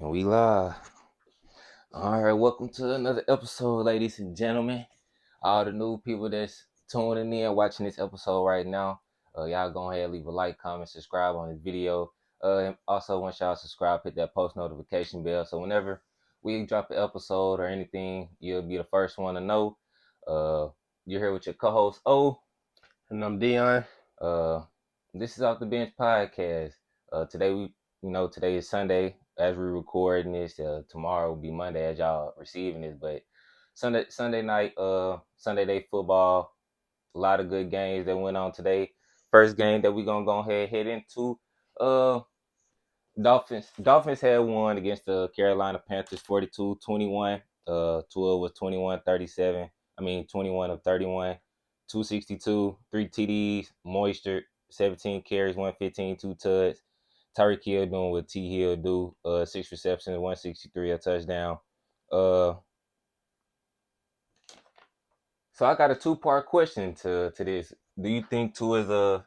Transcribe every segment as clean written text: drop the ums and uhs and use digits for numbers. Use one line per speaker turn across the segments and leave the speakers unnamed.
And we live. All right, welcome to another episode, ladies and gentlemen. All the new people that's tuning in, watching this episode right now, y'all go ahead, leave a like, comment, subscribe on this video. And also, once y'all subscribe, hit that post notification bell so whenever we drop an episode or anything, you'll be the first one to know. Uh, you're here with your co-host O.
And I'm Dion.
Uh, this is Off the Bench podcast. Today is Sunday as we're recording this. Tomorrow will be Monday as y'all receiving this. But Sunday night, Sunday day football. A lot of good games that went on today. First game that we're gonna go ahead head into. Uh, Dolphins had won against the Carolina Panthers 42-21. Tua was 21-37. 21 of 31, 262, 3 TDs, Moisture, 17 carries, 115, 2 tuds. Tyreek Hill doing what T Hill do, 6 receptions, 163, a touchdown. Uh, so I got a two-part question to this. Do you think Tua is a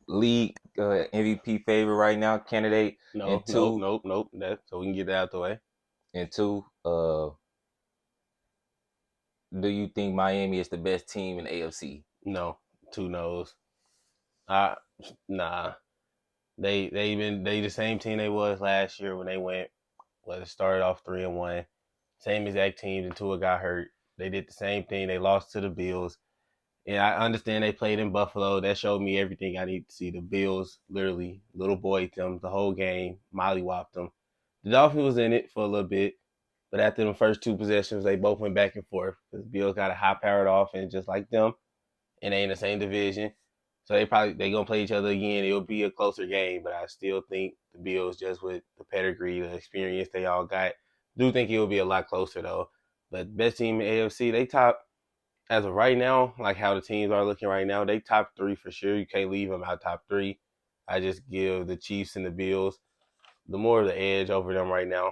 league MVP favorite right now, candidate?
No,
And
nope,
two,
nope, nope. That so we can get that out the way.
and two, uh, do you think Miami is the best team in the AFC?
No, two no's. I nah. They the same team they was last year when they went. Well, it started off 3-1. Same exact team until it got hurt. They did the same thing. They lost to the Bills. And I understand they played in Buffalo. That showed me everything I need to see. The Bills literally little boy them the whole game, mollywopped them. The Dolphins was in it for a little bit. But after the first two possessions, they both went back and forth because Bills got a high-powered offense just like them, and they in the same division. So they gonna play each other again. It'll be a closer game, but I still think the Bills, just with the pedigree, the experience they all got, do think it will be a lot closer though. But best team in AFC, they top as of right now, like how the teams are looking right now, they top three for sure. You can't leave them out top three. I just give the Chiefs and the Bills the more of the edge over them right now.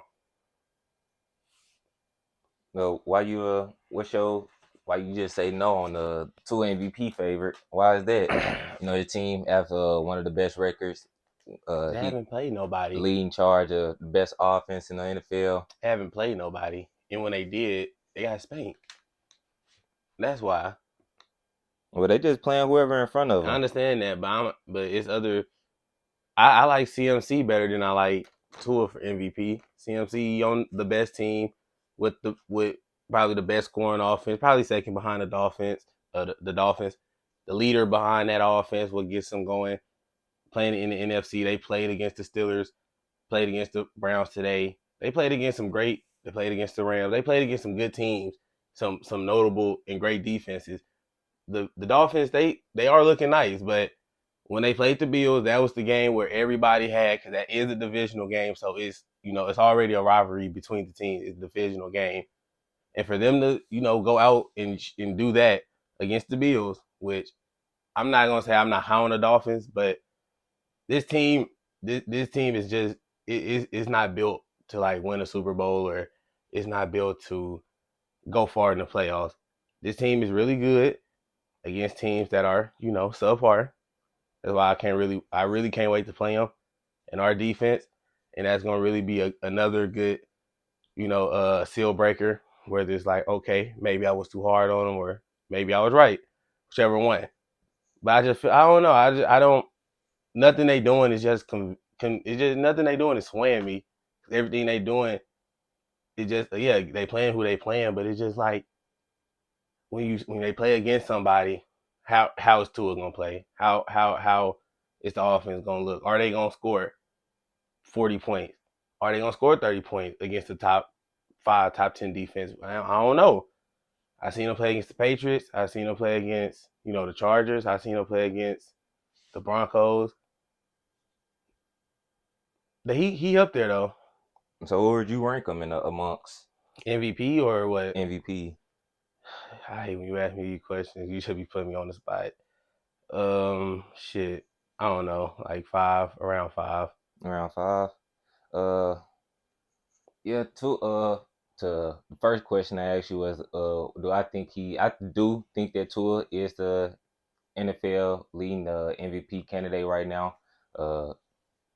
Well, why you just say no on the two MVP favorite? Why is that? You know, the team has one of the best records.
They
He
haven't played nobody.
leading charge of the best offense in the NFL.
Haven't played nobody. And when they did, they got spanked. That's why.
Well, they just playing whoever in front of
I
them.
understand that, but it's other. I like CMC better than I like Tua for MVP. CMC on the best team with probably the best scoring offense, probably second behind the Dolphins. The Dolphins, the leader behind that offense, what gets them going. Playing in the NFC, they played against the Steelers, played against the Browns today. They played against some great. They played against the Rams. They played against some good teams, some notable and great defenses. The Dolphins they are looking nice, but when they played the Bills, that was the game where everybody had, because that is a divisional game, so it's already a rivalry between the teams. It's a divisional game, and for them to go out and do that against the Bills, which I'm not gonna say I'm not high on the Dolphins, but this team this team is just it's not built to like win a Super Bowl, or it's not built to go far in the playoffs. This team is really good against teams that are subpar. That's why I really can't wait to play them in our defense, and that's gonna really be another good seal breaker. Whether it's like, okay, maybe I was too hard on them, or maybe I was right, whichever one. But I just feel, I don't know. I don't, nothing they doing is just it's just nothing they doing is swaying me. Everything they doing, it just, yeah, they playing who they playing, but it's just like when they play against somebody, how is Tua gonna play? How is the offense gonna look? Are they gonna score 40 points? Are they gonna score 30 points against the top five, top 10 defense? I don't know. I seen them play against the Patriots. I seen them play against the Chargers. I seen them play against the Broncos. He up there though.
So, where would you rank them amongst
MVP or what?
MVP?
I hate when you ask me these questions. You should be putting me on the spot. Shit. I don't know, like five, around five.
Around five. Uh, yeah. To the first question I asked you was, do I think I do think that Tua is the NFL leading MVP candidate right now. Uh,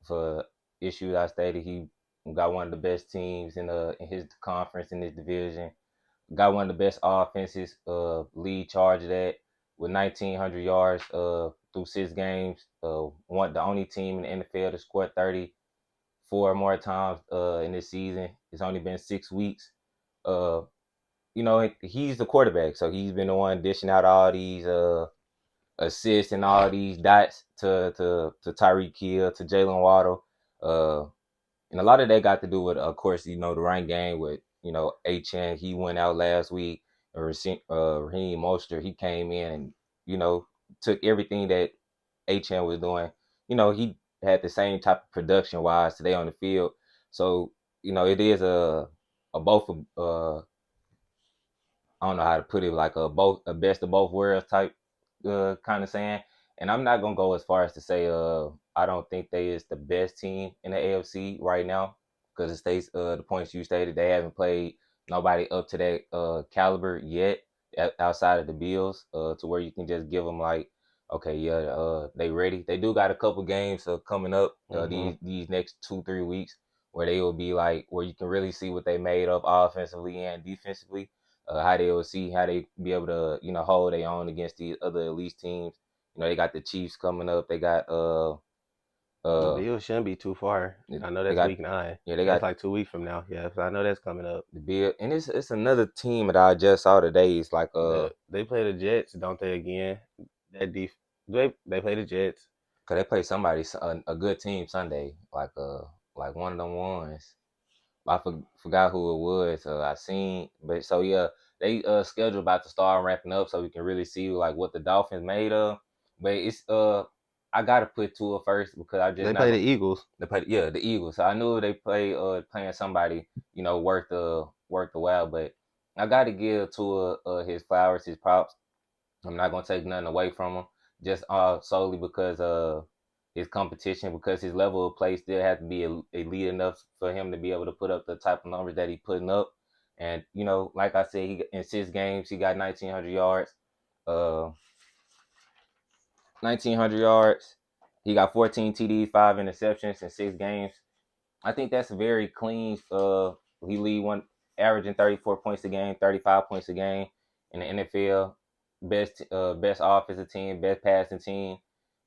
for issues I stated, he We got one of the best teams in his conference in his division. Got one of the best offenses. Lead charge of that with 1,900 yards through 6 games. One the only team in the NFL to score 34 or more times in this season. It's only been 6 weeks. Uh, he's the quarterback, so he's been the one dishing out all these assists and all these dots to Tyreek Hill, to Jalen Waddle. Uh, and a lot of that got to do with, of course, the running game with, Achan. He went out last week. Raheem Mostert, he came in and, you know, took everything that Achan was doing. He had the same type of production wise today on the field. So, it is a both I don't know how to put it, like a best of both worlds type kind of saying. And I'm not gonna go as far as to say I don't think they is the best team in the AFC right now, because it states the points you stated, they haven't played nobody up to that caliber yet outside of the Bills, to where you can just give them like, okay, yeah, they ready. They do got a couple games coming up
Mm-hmm.
these next 2-3 weeks, where they will be like, where you can really see what they made of offensively and defensively, how they will see how they be able to hold their own against the other elite teams. They got the Chiefs coming up. They got
The
uh
Bills shouldn't be too far. I know
they
that's
got
week 9.
yeah, they
That's
got
like 2 weeks from now. Yeah, so I know that's coming up.
the Bill, and it's another team that I just saw today. It's like
They play the Jets, don't they? Again, that they play the Jets.
cause they play somebody, a good team Sunday, like one of them ones. Forgot who it was. I seen, but so yeah, they schedule about to start ramping up, so we can really see like what the Dolphins made of. But it's I gotta put Tua first, because I just
They
not
play the
gonna.
Eagles.
They play, yeah, the Eagles. So I knew they playing somebody worth the while, but I got to give Tua his flowers, his props. I'm not gonna take nothing away from him, just solely because his competition, because his level of play still has to be elite enough for him to be able to put up the type of numbers that he putting up. And like I said, he in 6 games he got 1,900 yards. Uh, 1,900 yards. He got 14 TDs, 5 interceptions in 6 games. I think that's very clean. He lead one averaging 34 points a game, 35 points a game in the NFL. Best offensive team, best passing team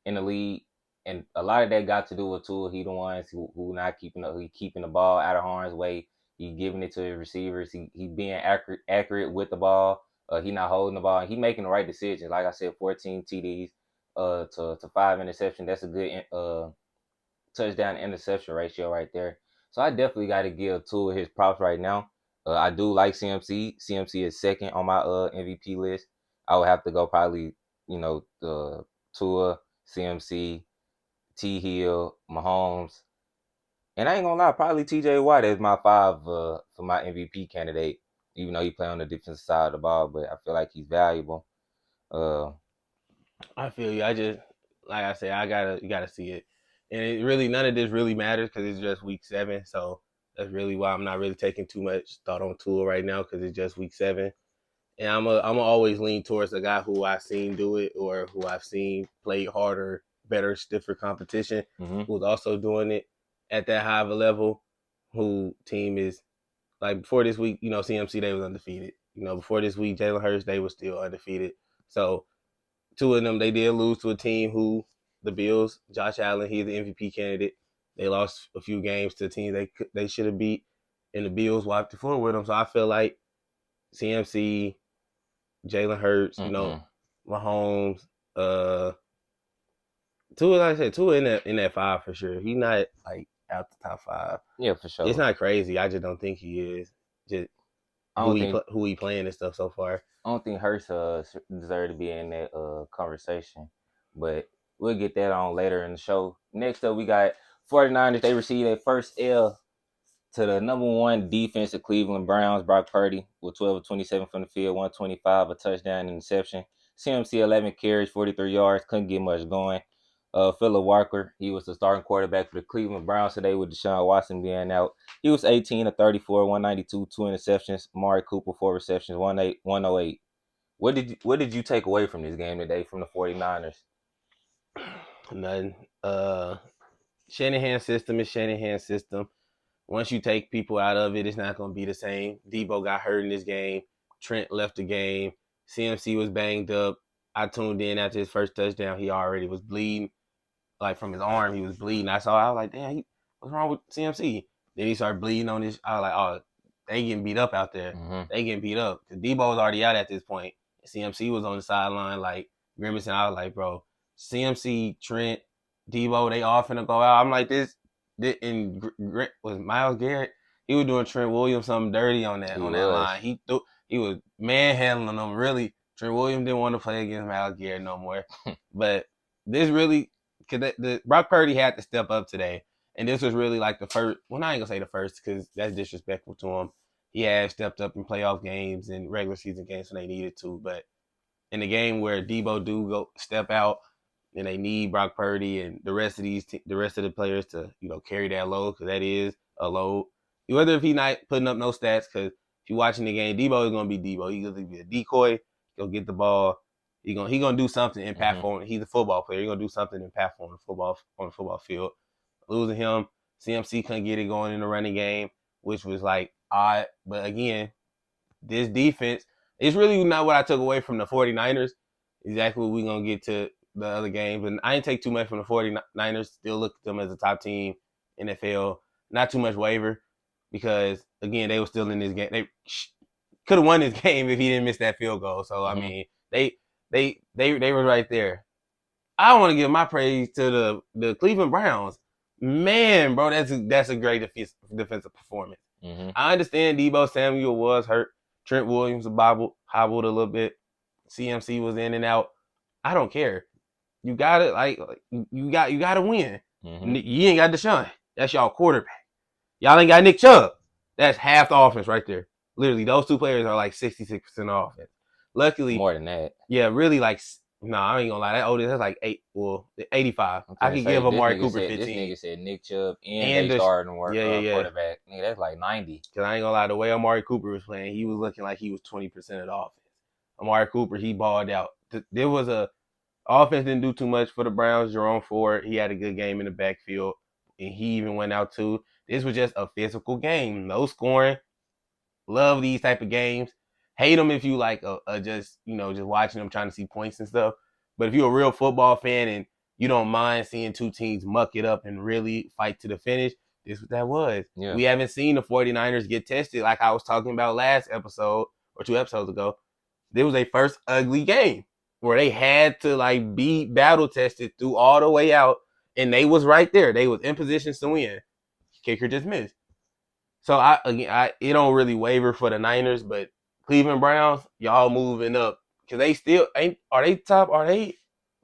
in the league, and a lot of that got to do with Tua. He the ones who not keeping the ball out of harm's way. He giving it to his receivers. He being accurate with the ball. He not holding the ball. He making the right decisions. Like I said, 14 TDs, to 5 interceptions. That's a good touchdown interception ratio right there. So I definitely got to give Tua his props right now. I do like CMC. CMC is second on my MVP list. I would have to go probably the Tua, CMC, T Hill, Mahomes, and I ain't gonna lie, probably TJ Watt is my five for my MVP candidate. Even though he play on the defensive side of the ball, but I feel like he's valuable. Uh,
I feel you. I just like I said, you gotta see it, and it really none of this really matters because it's just week 7. So that's really why I'm not really taking too much thought on Tua right now because it's just week 7. And I'm always lean towards a guy who I've seen do it or who I've seen play harder, better, stiffer competition,
mm-hmm,
who's also doing it at that high of a level. Who team is like before this week? CMC they was undefeated. Before this week, Jalen Hurts they was still undefeated. So 2 of them they did lose to a team who the Bills. Josh Allen, he's the MVP candidate. They lost a few games to teams they should have beat, and the Bills wiped the floor with them. So I feel like CMC, Jalen Hurts,
mm-mm.
Mahomes, uh, Tua, like I said, Tua in that 5 for sure. He not like out the top 5.
Yeah, for
It's
sure.
not crazy. I just don't think he is. Just
I don't think
who he playing and stuff so far.
I don't think Hurst deserve to be in that conversation, but we'll get that on later in the show. Next up, we got 49ers. They received their first L to the number one defense of Cleveland Browns, Brock Purdy, with 12 of 27 from the field, 125, a touchdown, and interception. CMC 11 carries, 43 yards, couldn't get much going. Phillip Walker, he was the starting quarterback for the Cleveland Browns today with Deshaun Watson being out. He was 18 of 34, 192, 2 interceptions. Amari Cooper, 4 receptions, 108. What did you take away from this game today from the 49ers?
Nothing. Shanahan system is Shanahan system. once you take people out of it, it's not going to be the same. Debo got hurt in this game. Trent left the game. CMC was banged up. I tuned in after his first touchdown. He already was bleeding, like from his arm. He was bleeding. I was like, damn, what's wrong with CMC? Then he started bleeding on his. I was like, oh, they getting beat up out there.
Mm-hmm.
They getting beat up. Because Debo was already out at this point. CMC was on the sideline, like, grimacing. I was like, bro, CMC, Trent, Debo, they all finna go out. I'm like, and was Myles Garrett. He was doing Trent Williams something dirty on that line. He was manhandling them. Really, Trent Williams didn't want to play against Myles Garrett no more. But this really, cause the Brock Purdy had to step up today, and this was really like the first. Well, I ain't gonna say the first because that's disrespectful to him. He had stepped up in playoff games and regular season games when they needed to, but in the game where Debo do go step out and they need Brock Purdy and the rest of the players to carry that load, because that is a load. Whether if he not putting up no stats, because if you're watching the game, Debo is gonna be Debo. He's gonna be a decoy. He'll get the ball. He gonna do something impactful. Mm-hmm. He's a football player. He's gonna do something impactful on the football field. Losing him, CMC couldn't get it going in the running game, which was like odd. But again, this defense, it's really not what I took away from the 49ers. Exactly what we're going to get to the other games. And I didn't take too much from the 49ers. Still look at them as a top team, NFL. Not too much waiver because, again, they were still in this game. They could have won this game if he didn't miss that field goal. So, I mean, they were right there. I want to give my praise to the Cleveland Browns. Man, bro, that's a great defensive performance.
Mm-hmm.
I understand Debo Samuel was hurt. Trent Williams hobbled a little bit. CMC was in and out. I don't care. You got it. You got to win.
Mm-hmm.
You ain't got Deshaun. That's y'all quarterback. Y'all ain't got Nick Chubb. That's half the offense right there. Literally, those two players are like 66% of offense. Luckily,
more than that.
Yeah, really I ain't gonna lie. That's like 85. I could give Amari Cooper 15.
This nigga said Nick Chubb and they starting quarterback. Nigga, that's like 90.
Because I ain't gonna lie, the way Amari Cooper was playing, he was looking like he was 20% of the offense. Amari Cooper, he balled out. There was offense didn't do too much for the Browns. Jerome Ford, he had a good game in the backfield, and he even went out too. This was just a physical game. No scoring. Love these type of games. Hate them if you like just watching them trying to see points and stuff. But if you're a real football fan and you don't mind seeing two teams muck it up and really fight to the finish, this is what that was. Yeah. We haven't seen the 49ers get tested like I was talking about last episode or 2 episodes ago. There was a first ugly game where they had to be battle tested through all the way out, and they was right there. They was in positions to win. Kicker just missed. So it don't really waver for the Niners, but Cleveland Browns, y'all moving up because they still ain't. Are they top? Where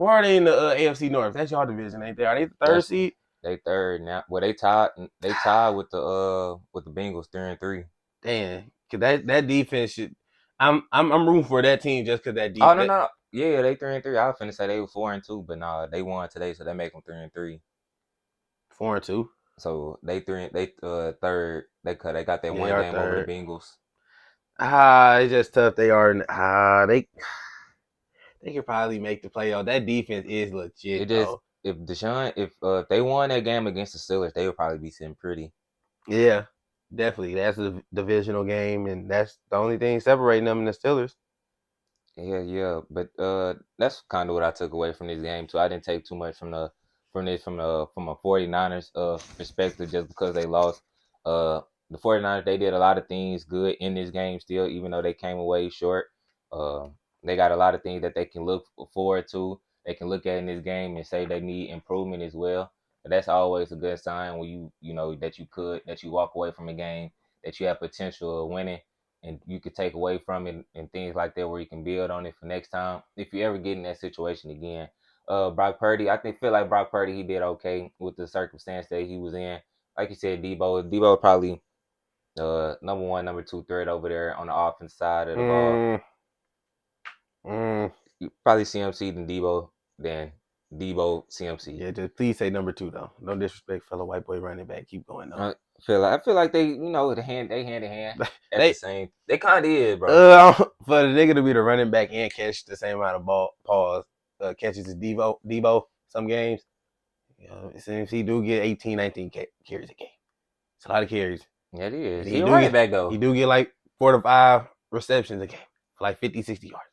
are they in the AFC North? That's y'all division, ain't they? Are they the third seed?
They third now. Well, they tied. They tied with the Bengals 3-3.
Damn, cause that defense should. I'm rooting for that team just because that defense.
Oh no. Yeah, they 3-3. I was finna say they were 4-2, but nah, they won today, so they make them 3-3.
4-2.
So they third. They got that one game over the Bengals.
It's just tough. They are. They could probably make the playoff. That defense is legit.
It just if they won that game against the Steelers, they would probably be sitting pretty.
Yeah, definitely. That's a divisional game, and that's the only thing separating them and the Steelers.
Yeah. But that's kind of what I took away from this game too. I didn't take too much from a 49ers perspective just because they lost. The 49ers, they did a lot of things good in this game still, even though they came away short. They got a lot of things that they can look forward to. They can look at in this game and say they need improvement as well. But that's always a good sign when you know that you walk away from a game that you have potential of winning and you could take away from it and things like that where you can build on it for next time if you ever get in that situation again. Brock Purdy, feel like Brock Purdy, he did okay with the circumstance that he was in. Like you said, Debo probably number 1, number 2 threat over there on the offense side of the ball. You probably CMC than Debo, CMC.
Yeah, just please say number 2 though. No disrespect, fellow white boy running back. Keep going though.
I feel like they, they hand in hand at the same. They kind of is, bro.
For the nigga to be the running back and catch the same amount of catches as Debo some games. CMC do get 18, 19 carries a game. It's a lot of carries.
Yeah, it
And
is. He a running back
he
though.
do get like 4 to 5 receptions a game for like 50, 60 yards.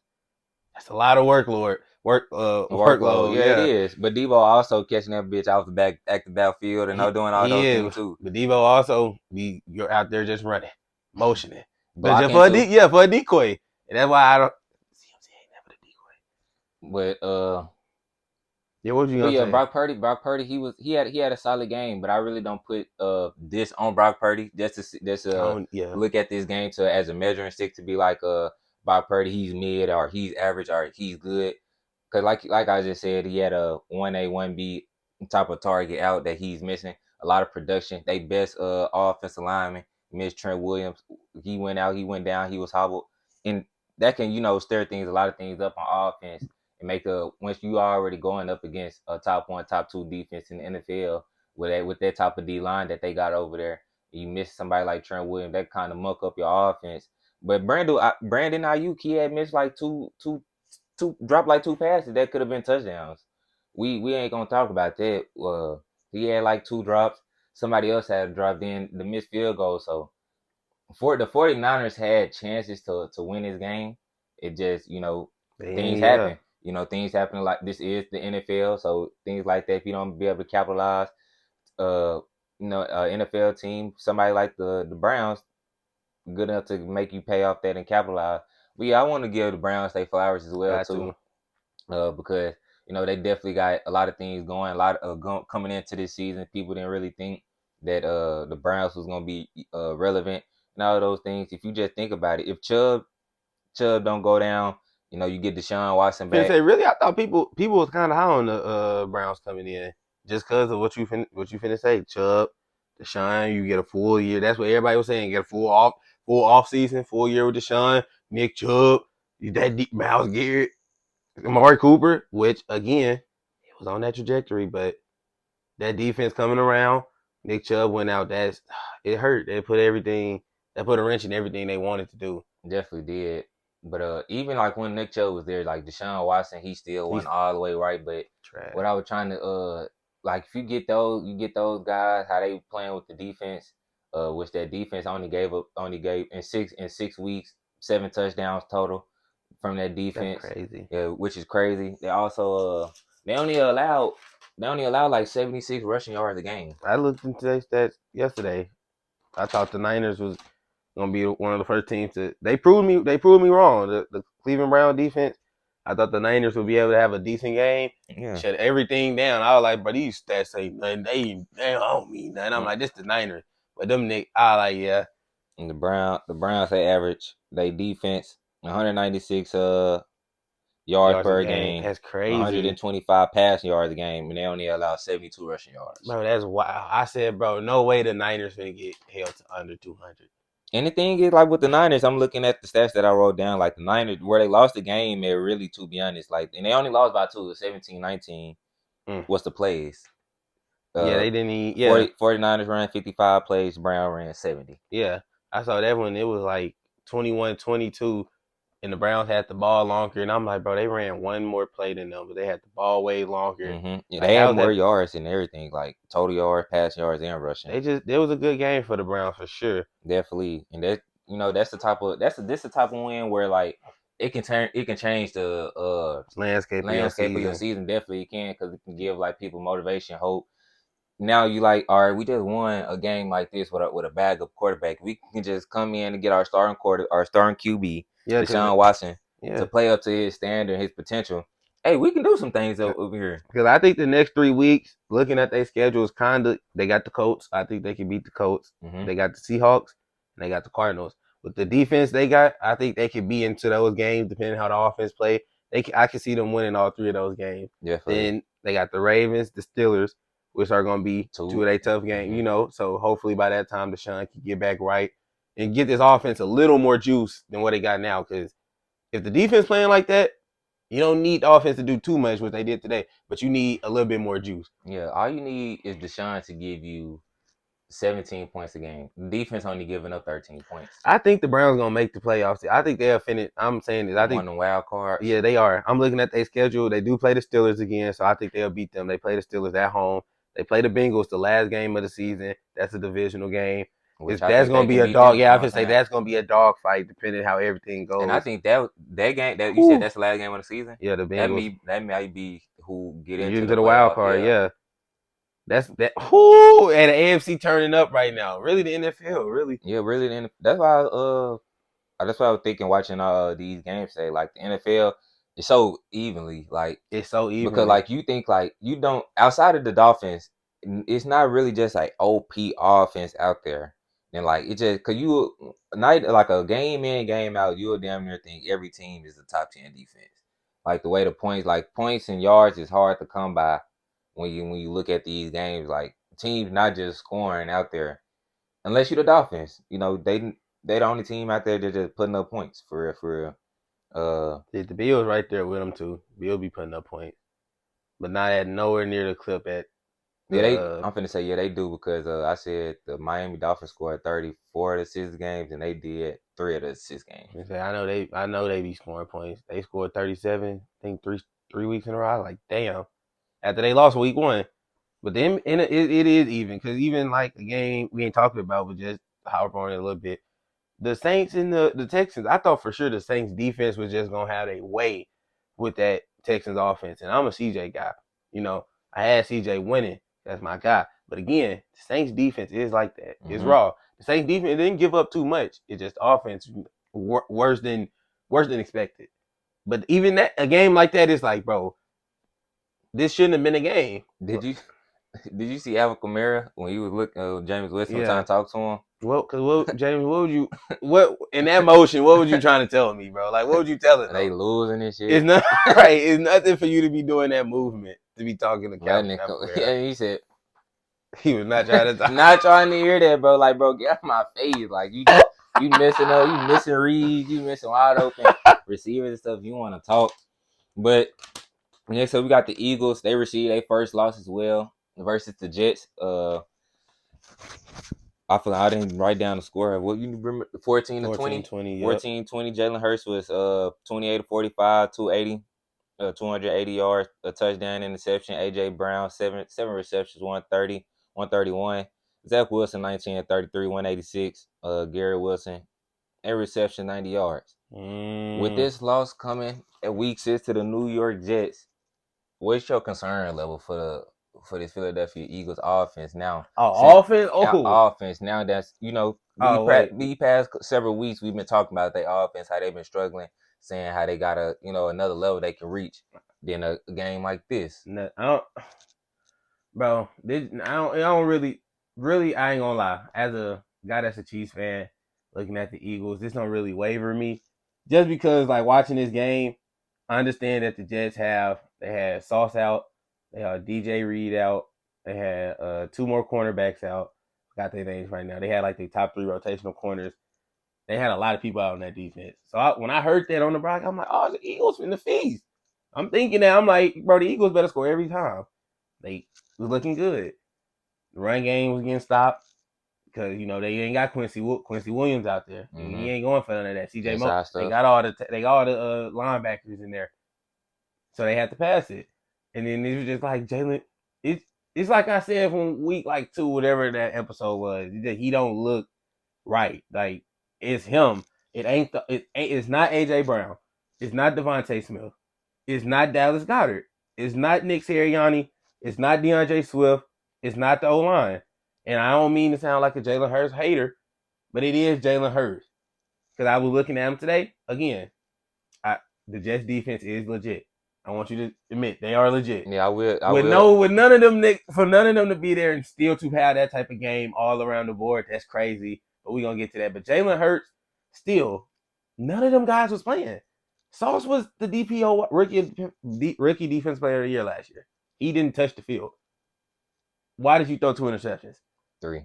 That's a lot of
Workload,
workload.
yeah, it
Yeah.
is. But Debo also catching that bitch off the back, active backfield, and doing all
He
those
is.
things too.
But Devo also you're out there just running, motioning. But just
Blocking too.
for a decoy. And that's why I don't CMC ain't never the decoy.
But
Yeah, what was you
but
gonna
yeah,
say?
Brock Purdy, he had a solid game, but I really don't put this on Brock Purdy just
I don't yeah.
look at this game to as a measuring stick to be like Brock Purdy, he's mid or he's average or he's good. Cause like I just said, he had a 1A 1B type of target out that he's missing. A lot of production. They best offensive lineman, Miss Trent Williams. He went out, he went down, he was hobbled, and that can stir things a lot of things up on offense and make once you are already going up against a top one, top two defense in the NFL with that type of D line that they got over there. You miss somebody like Trent Williams, that kind of muck up your offense. But Brandon Ayuk, he had missed like two dropped like two passes that could have been touchdowns. We ain't gonna talk about that. He had like two drops. Somebody else had a drop, then the missed field goal. So for the 49ers had chances to win this game. It just, things
Yeah.
happen. Things happen like this is the NFL. So things like that, if you don't be able to capitalize, uh, NFL team, somebody like the Browns, good enough to make you pay off that and capitalize. But yeah, I want to give the Browns their flowers as well
Got
too,
to.
because they definitely got a lot of things going. A lot of coming into this season, people didn't really think that the Browns was gonna be relevant and all of those things. If you just think about it, if Chubb don't go down, you get Deshaun Watson
Finna
back.
say really, I thought people was kind of high on the Browns coming in just because of what you finna say. Chubb, Deshaun, you get a full year. That's what everybody was saying. Get a full off season, full year with Deshaun, Nick Chubb, that deep Miles Garrett, Amari Cooper, which again, it was on that trajectory, but that defense coming around, Nick Chubb went out. It hurt. They put a wrench in everything they wanted to do.
Definitely did. But even like when Nick Chubb was there, like Deshaun Watson, he still
He's
wasn't all the way right. But
trash.
what I was trying to like if you get those guys how they playing with the defense, which that defense only gave in six weeks 7 touchdowns total from that
That's
defense,
crazy.
yeah, which is crazy. They also they only allowed like 76 rushing yards a game.
I looked into their stats yesterday. I thought the Niners was gonna be one of the first teams to. They proved me wrong. The Cleveland Brown defense. I thought the Niners would be able to have a decent game,
Yeah.
shut everything down. I was like, but these stats ain't nothing. They don't mean nothing. I'm
Mm.
like, this the Niners. But them Nick, I like, yeah,
And the Browns they average they defense 196 yards
yards a
per
game.
game,
That's crazy,
125 passing yards a game, and they only allow 72 rushing yards.
bro. That's wild. I said, bro, no way the Niners gonna get held to under 200.
And the thing is, like with the Niners, I'm looking at the stats that I wrote down. Like the Niners, where they lost the game, it really, to be honest, like, and they only lost by two, 17-19
Mm.
was the plays.
Yeah,
Uh,
they didn't. Yeah,
49ers ran 55 plays, Brown ran 70.
yeah. I saw that one. It was like 21-22. And the Browns had the ball longer, and I'm like, bro, they ran one more play than them, but they had the ball way longer.
Yeah,
Like,
they had
how's
more
that?
yards and everything, like total yards, passing yards, and rushing.
It was a good game for the Browns for sure.
Definitely, and this the type of win where like it can change the
Landscape of your
landscape of your
season.
season. Definitely it can, because it can give like people motivation, hope. Now you like, all right, we just won a game like this with a bag of quarterback. We can just come in and get our starting QB,
Yeah,
Deshaun Watson, to
yeah,
play up to his standard, his potential. Hey, we can do some things over here.
because I think the next 3 weeks, looking at their schedule, is kind of they got the Colts. I think they can beat the Colts.
Hmm.
They got the Seahawks, and they got the Cardinals. With the defense they got, I think they could be into those games depending how the offense play. I can see them winning all three of those games.
Definitely.
Then they got the Ravens, the Steelers, which are going to be two
Two.
of their tough games.
Hmm.
So hopefully by that time Deshaun can get back right and get this offense a little more juice than what they got now. Because if the defense playing like that, you don't need the offense to do too much, what they did today, but you need a little bit more juice.
Yeah, all you need is Deshaun to give you 17 points a game. The defense only giving up 13 points.
I think the Browns gonna make the playoffs. I think they'll finish. I'm saying this. I
One
think,
of the wild cards.
yeah, they are. I'm looking at their schedule. They do play the Steelers again, so I think they'll beat them. They play the Steelers at home. They play the Bengals the last game of the season. That's a divisional game.
which
If
I
that's
think
gonna
they
be
can
a
beat
dog,
them. You
yeah,
know
I
what I'm
would say
saying?
that's gonna be a dog fight depending how everything
And I
goes.
think that game that you said
Whew.
that's the last game of the season.
Yeah, the
That
Bengals
me that might be who get
get
into
into
the
the wild
playoff.
card.
Yeah,
Yeah, that's that. Whoo, and the AFC turning up right now. Really, the NFL. Really,
yeah, really. That's why I was thinking watching these games today. Like the NFL is so evenly like
it's so
because
evenly.
like you think like you don't outside of the Dolphins, it's not really just like OP offense out there. And like it just cause you night like a game in game out, you'll damn near think every team is the top 10 defense. Like the way the points and yards is hard to come by when you look at these games. Like teams not just scoring out there unless you're the Dolphins. You know they the only team out there that just putting up points for real for real.
The Bills right there with them too. Bill be putting up points, but not at nowhere near the clip at
Yeah,
the.
I'm finna say yeah they do because I said the Miami Dolphins scored 34 of the 6 games and they did 3 of the 6 games.
I know they be scoring points. They scored 37. I think three weeks in a row. I was like, damn. After they lost week one, but then it is even because even like the game we ain't talking about, but just harp on it a little bit. The Saints and the Texans, I thought for sure the Saints defense was just gonna have a way with that Texans offense. And I'm a CJ guy. You know, I had CJ winning. That's my guy. But again, the Saints defense is like that. It's
Mm-hmm.
raw. The Saints defense didn't give up too much. It's just offense worse than expected. But even that a game like that is like, bro, this shouldn't have been a game.
Did you did you see Alvin Kamara when you was looking James Winston trying
Yeah.
to talk to him?
Well, cause what James, what would you what in that motion? What was you trying to tell me, bro? Like, what would you telling
They
them?
losing and
It's
shit.
not right. It's nothing for you to be doing that movement to be talking to
Letting
Calvin
it come.
Capoeira.
And he said,
He was not trying to talk.
not trying to hear that, bro. Like, bro, get out my face. Like you missing up, you missing reads, you missing wide open receivers and stuff. You want to talk, but yeah. So we got the Eagles. They received their first loss as well versus the Jets. I feel like I didn't write down the score. What you remember? 14 to
14,
20.
20, yep.
14-20. Jalen Hurts was 28 to 45, 280. 280 yards, a touchdown, interception. AJ Brown, seven receptions, 130, 131. Zach Wilson, 19 and 33, 186. Garrett Wilson, a reception, 90 yards. With
Mm.
this loss coming at week 6 to the New York Jets, what's your concern level for this Philadelphia Eagles offense now? Since
Oh, offense. Oh,
offense now that's
oh wait.
the past several weeks we've been talking about their offense, how they've been struggling, saying how they got another level they can reach. Then a game like this,
No, I don't, bro. I don't really. I ain't gonna lie. As a guy that's a Chiefs fan, looking at the Eagles, this don't really waver me. Just because, like watching this game, I understand that the Jets they had Sauce out, they had DJ Reed out, they had two more cornerbacks out. Got their names right now. They had like the top three rotational corners. They had a lot of people out on that defense. So when I heard that on the block, I'm like, oh, the Eagles in the feast. I'm thinking that I'm like, bro, the Eagles better score every time. They was looking good. The run game was getting stopped because they ain't got Quincy Williams out there.
mm-hmm.
He ain't going for none of that. CJ Mo,
inside
they
stuff.
got all the linebackers in there, so they had to pass it. And then it was just like Jalen. It's like I said from week like 2, whatever that episode was. He don't look right. Like it's him. It's not AJ Brown. It's not Devontae Smith. It's not Dallas Goedert. It's not Nick Sirianni. It's not DeAndre Swift. It's not the O line. And I don't mean to sound like a Jalen Hurts hater, but it is Jalen Hurts. Because I was looking at him today. Again, the Jets defense is legit. I want you to admit they are legit.
Yeah, I will.
With none of them, for none of them to be there and still to have that type of game all around the board, that's crazy. But we're gonna get to that. But Jalen Hurts, still, none of them guys was playing. Sauce was the DPO rookie defense player of the year last year. He didn't touch the field. Why did you throw 2 interceptions?
Three.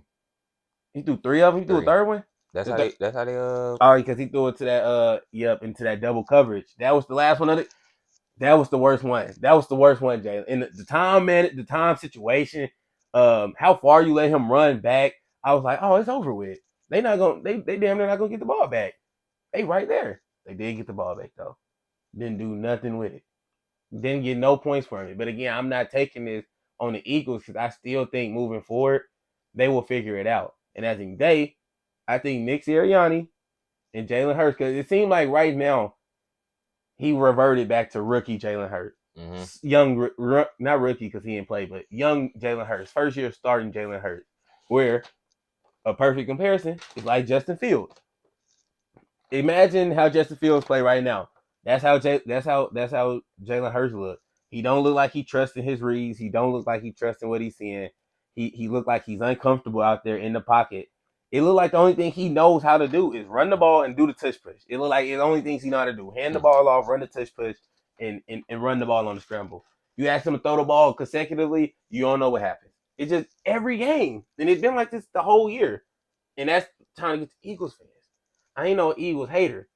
He threw 3 of them. He threw a
Three.
third one.
That's how they. That's how they.
Oh, because he threw it to that into that double coverage. That was the last one of it. That was the worst one. That was the worst one, Jalen. And the time, man, the time situation, how far you let him run back, I was like, oh, it's over with. They damn near not gonna get the ball back. They right there. They did get the ball back though. Didn't do nothing with it. Didn't get no points from it. But again, I'm not taking this. on the Eagles because I still think moving forward they will figure it out. And as in I think Nick Sirianni and Jalen Hurts, because it seemed like right now he reverted back to rookie Jalen Hurts.
Mm-hmm.
Young, not rookie because he didn't play, but young Jalen Hurts, first year starting Jalen Hurts, where a perfect comparison is like Justin Fields. Imagine how Justin Fields play right now. That's how Jalen Hurts look. He don't look like he trusting his reads. He don't look like he trusting what he's seeing. He look like he's uncomfortable out there in the pocket. It look like the only thing he knows how to do is run the ball and do the touch push. It look like the only things he know how to do: hand the ball off, run the touch push, and run the ball on the scramble. You ask him to throw the ball consecutively, you don't know what happens. It's just every game, and it's been like this the whole year. And that's trying to get to Eagles fans. I ain't no Eagles hater.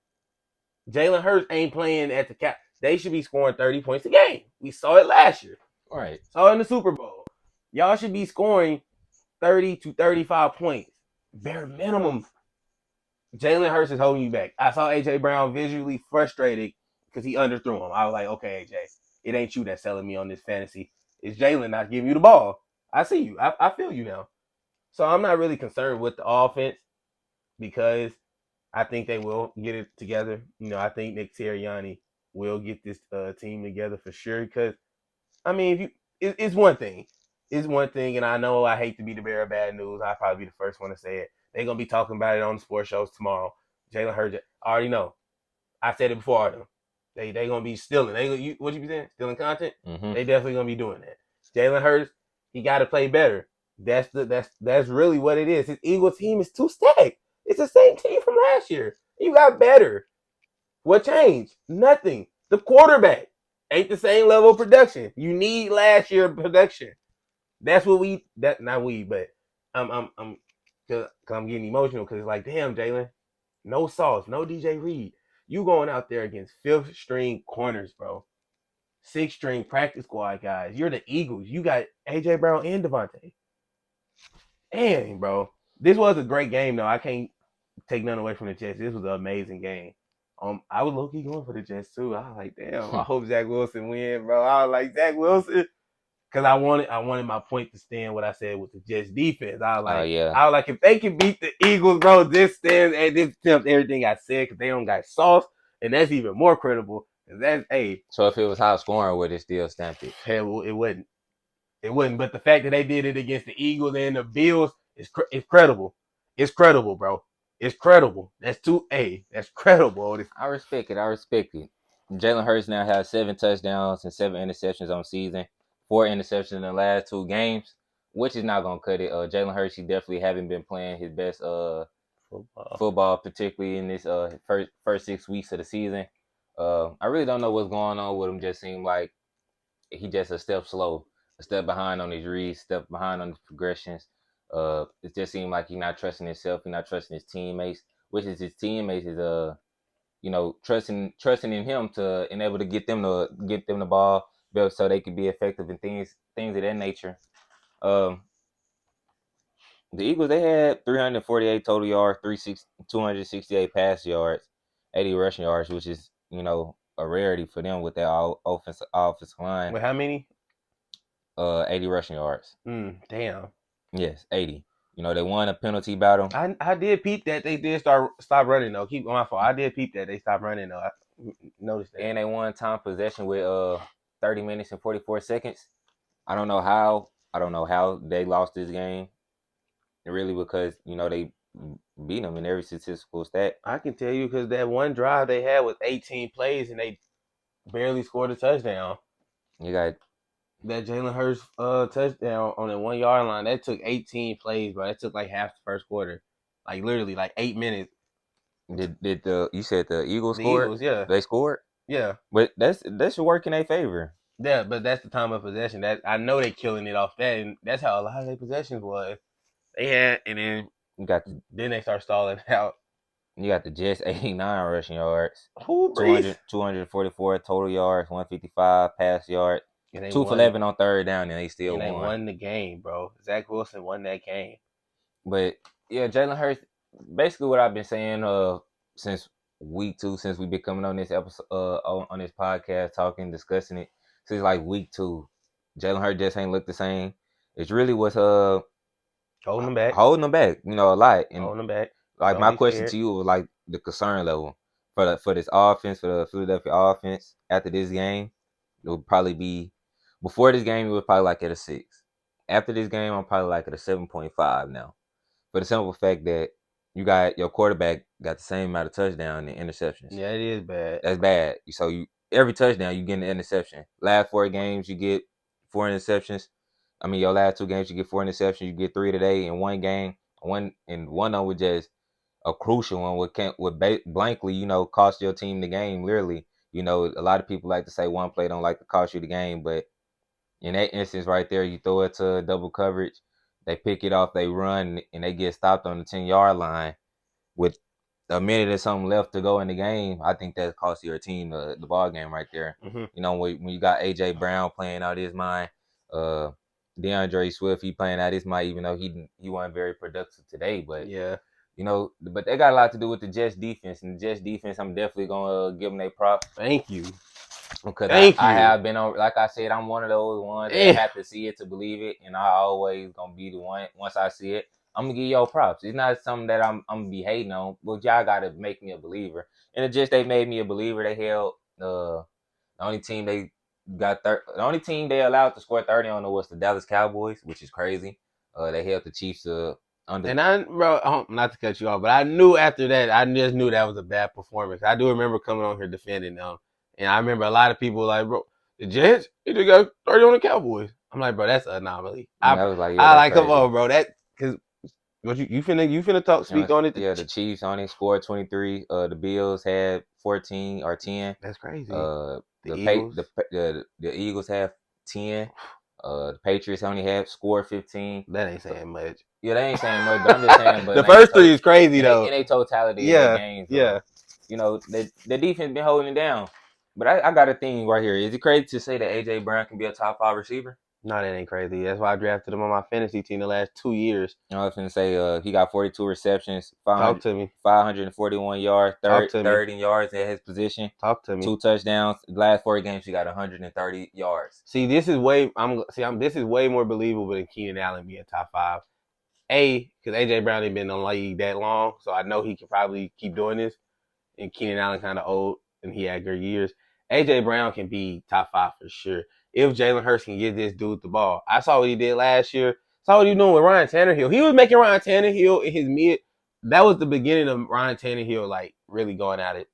Jalen Hurts ain't playing at the cap. They should be scoring 30 points a game. We saw it last year.
All right.
Saw it in the Super Bowl. Y'all should be scoring 30 to 35 points. Bare minimum. Jalen Hurts is holding you back. I saw AJ Brown visually frustrated because he underthrew him. I was like, okay, AJ, it ain't you that's selling me on this fantasy. It's Jalen not giving you the ball. I see you. I feel you now. So I'm not really concerned with the offense because I think they will get it together. I think Nick Sirianni will get this team together for sure. Because I mean, it's one thing. It's one thing, and I know I hate to be the bearer of bad news. I'll probably be the first one to say it. They're gonna be talking about it on the sports shows tomorrow. Jalen Hurts, I already know. I said it before them. They gonna be stealing. What you be saying? Stealing content?
Mm-hmm.
They definitely gonna be doing that. Jalen Hurts, he got to play better. That's really what it is. His Eagles team is too stacked. It's the same team from last year. You got better. What changed? Nothing. The quarterback ain't the same level of production. You need last year production. That's what not we, but I'm cause I'm getting emotional because it's like, damn, Jalen, no sauce, no DJ Reed. You going out there against fifth string corners, bro. Sixth string practice squad guys. You're the Eagles. You got AJ Brown and Devontae. Dang, bro. This was a great game, though. I can't take none away from the Jets. This was an amazing game. I was low-key going for the Jets, too. I was like, damn, I hope Zach Wilson win, bro. I was like, Zach Wilson. Because I wanted my point to stand what I said with the Jets defense.
Yeah.
I was like, if they can beat the Eagles, bro, this stands and this tempts everything I said because they don't got sauce, and that's even more credible. That's
So if it was high scoring, would it still stamp it?
hell, it wouldn't. It wouldn't. But the fact that they did it against the Eagles and the Bills is credible. It's credible, bro. It's credible. That's that's credible.
I respect it. Jalen Hurts now has 7 touchdowns and 7 interceptions on season. 4 interceptions in the last 2 games, which is not gonna cut it. Jalen Hurts, he definitely haven't been playing his best football, particularly in this first 6 weeks of the season. I really don't know what's going on with him. Just seemed like he just a step slow, a step behind on his reads, step behind on his progressions. It just seemed like he's not trusting himself, he's not trusting his teammates, which is his teammates is trusting in him to enable to get them the ball so they can be effective in things of that nature. Um, the Eagles, they had 348 total yards, 268 pass yards, 80 rushing yards, which is a rarity for them with their offensive line.
With how many?
80 rushing yards.
Damn.
Yes, 80. They won a penalty battle.
I did peep that they did stop running though. Keep my fault. I did peep that they stopped running though. I noticed that.
And they won time possession with 30 minutes and 44 seconds. I don't know how they lost this game. Really, because they beat them in every statistical stat.
I can tell you because that one drive they had was 18 plays and they barely scored a touchdown.
You got
that Jalen Hurts touchdown on the 1 yard line. That took 18 plays, bro. That took like half the first quarter, like literally like 8 minutes.
Did you said the Eagles
The
scored?
Eagles, yeah,
they scored.
Yeah,
but that should work in their favor.
Yeah, but that's the time of possession. That I know they killing it off that, and that's how a lot of their possessions was. They had, and then then they start stalling out.
You got the Jets 89 rushing yards,
Who
244 total yards, 155 pass yards, 2 for 11 on third down, and they still won.
They won the game, bro. Zach Wilson won that game.
But yeah, Jalen Hurts. Basically, what I've been saying since week 2, since we've been coming on this episode on this podcast, discussing it since like week 2. Jalen Hurts just ain't look the same. It's really what's
Holding them back.
holding them back, a lot. And
Holding them back.
like
Don't
my
be
question
scared.
to you was like the concern level for this offense, for the Philadelphia offense after this game. It would probably be before this game. It was probably like at a 6. After this game, I'm probably like at a 7.5 now. For the simple fact that you got your quarterback got the same amount of touchdown and interceptions.
Yeah, it is bad.
That's bad. So you every touchdown you get an interception. Last 4 games you get 4 interceptions. I mean your last 2 games you get 4 interceptions. You get 3 today in one game. One of them was just a crucial one. Blankly cost your team the game. Literally, a lot of people like to say one play don't like to cost you the game, but in that instance right there, you throw it to double coverage, they pick it off, they run, and they get stopped on the 10-yard line with a minute or something left to go in the game. I think that costs your team the ball game right there.
Mm-hmm.
When you got AJ Brown playing out his mind, uh, DeAndre Swift he playing out his mind, even though he wasn't very productive today, but.
Yeah.
But they got a lot to do with the Jets defense, and the Jets defense, I'm definitely gonna give them their props.
Thank you.
Because
Thank
I
you.
have been on, like I said, I'm one of those ones that
Eh.
have to see it to believe it, and I always gonna be the one. Once I see it, I'm gonna give y'all props. It's not something that I'm gonna be hating on, but y'all gotta make me a believer. And it just they made me a believer. They held the only team they the only team they allowed to score 30 on was the Dallas Cowboys, which is crazy. They held the Chiefs under.
And not to cut you off, but I knew after that, I just knew that was a bad performance. I do remember coming on here defending them, and I remember a lot of people like, bro, the Jets, they just got 30 on the Cowboys. I'm like, bro, that's an anomaly.
And I was like, yeah,
I
that's
like, come
crazy.
on, bro, that because what you finna speak on it.
Yeah, the Chiefs only scored 23. The Bills had 14 or 10.
That's crazy.
Uh,
The Eagles,
the Eagles have 10. The Patriots only have scored 15.
that ain't
So
saying much.
yeah, they ain't saying much, but I'm just saying, but
The
like
first three is crazy though.
in a totality of their
Yeah,
games
yeah.
though, the defense been holding it down. But I got a thing right here. Is it crazy to say that AJ Brown can be a top 5 receiver?
No, that ain't crazy. That's why I drafted him on my fantasy team the last 2 years.
I was gonna say he got 42 receptions,
Talk to me.
541 yards,
Talk to me.
third in yards at his position,
Talk to me.
2 touchdowns. The last 4 games he got 130 yards.
See, this is this is way more believable than Keenan Allen being top 5. Because AJ Brown ain't been in the league that long, so I know he can probably keep doing this. And Keenan Allen kind of old, and he had good years. AJ Brown can be top 5 for sure if Jalen Hurts can get this dude the ball. I saw what he did last year. Saw what he was doing with Ryan Tannehill. He was making Ryan Tannehill in his mid. That was the beginning of Ryan Tannehill like really going at it,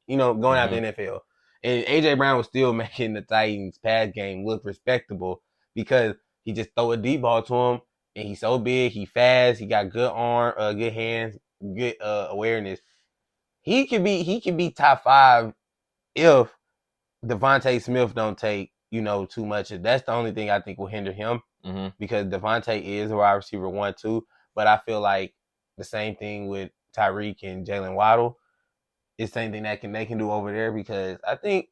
going out the NFL. And AJ Brown was still making the Titans pass game look respectable because he just throw a deep ball to him, and he's so big, he fast, he got good arm, good hands, good awareness. He could be top 5 if Devontae Smith don't take too much. That's the only thing I think will hinder him because Devontae is a wide receiver 1-2. But I feel like the same thing with Tyreek and Jalen Waddle. It's the same thing that they can do over there because I think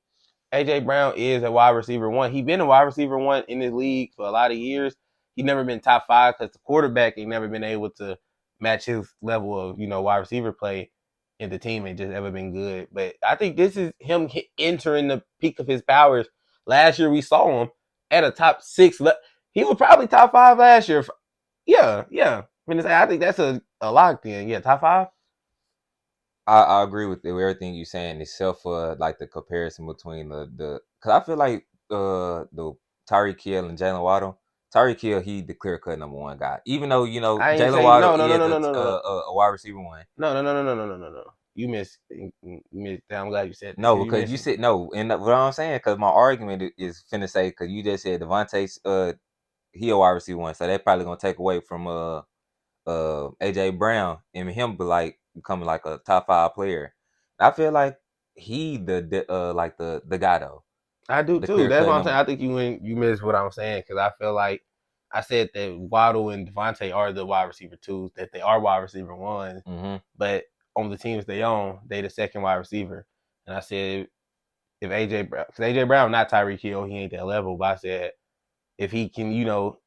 AJ Brown is a wide receiver 1. He's been a wide receiver 1 in this league for a lot of years. He's never been top 5 because the quarterback ain't never been able to match his level of wide receiver play, and the team ain't just ever been good. But I think this is him entering the peak of his powers. Last year we saw him at a top 6. He was probably top 5 last year. Yeah. I think that's a lock then. Yeah, top 5.
I agree with everything you're saying, except for like the comparison between the because I feel like the Tyreek Hill and Jalen Waddle. Tyreek Hill, he the clear cut number 1 guy, even though
I ain't
Jalen
say
Waddle
no.
is a wide receiver 1.
No. You missed. I'm glad you said that.
No,
You
because you
missed.
said no, and what I'm saying, because my argument is finna say, because you just said Devontae he a wide receiver 1, so they probably gonna take away from AJ Brown and him be like becoming like a top 5 player. I feel like he like the guy though,
I do
the
too.
clear
That's
cut
what I'm saying.
number.
I think you missed what I'm saying because I feel like I said that Waddle and Devontae are the wide receiver 2s, that they are wide receiver 1s, but on the teams they own, they the second wide receiver. And I said if AJ Brown, because AJ Brown not Tyreek Hill, he ain't that level. But I said if he can,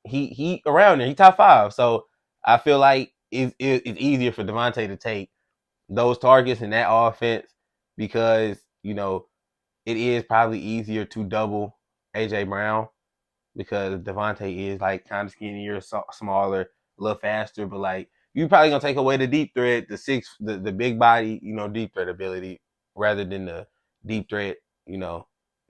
he around there, he top 5. So I feel like it's easier for Devontae to take those targets in that offense because it is probably easier to double AJ Brown because Devontae is like kind of skinnier, smaller, a little faster, but like you probably gonna take away the deep threat, the big body, deep threat ability rather than the deep threat,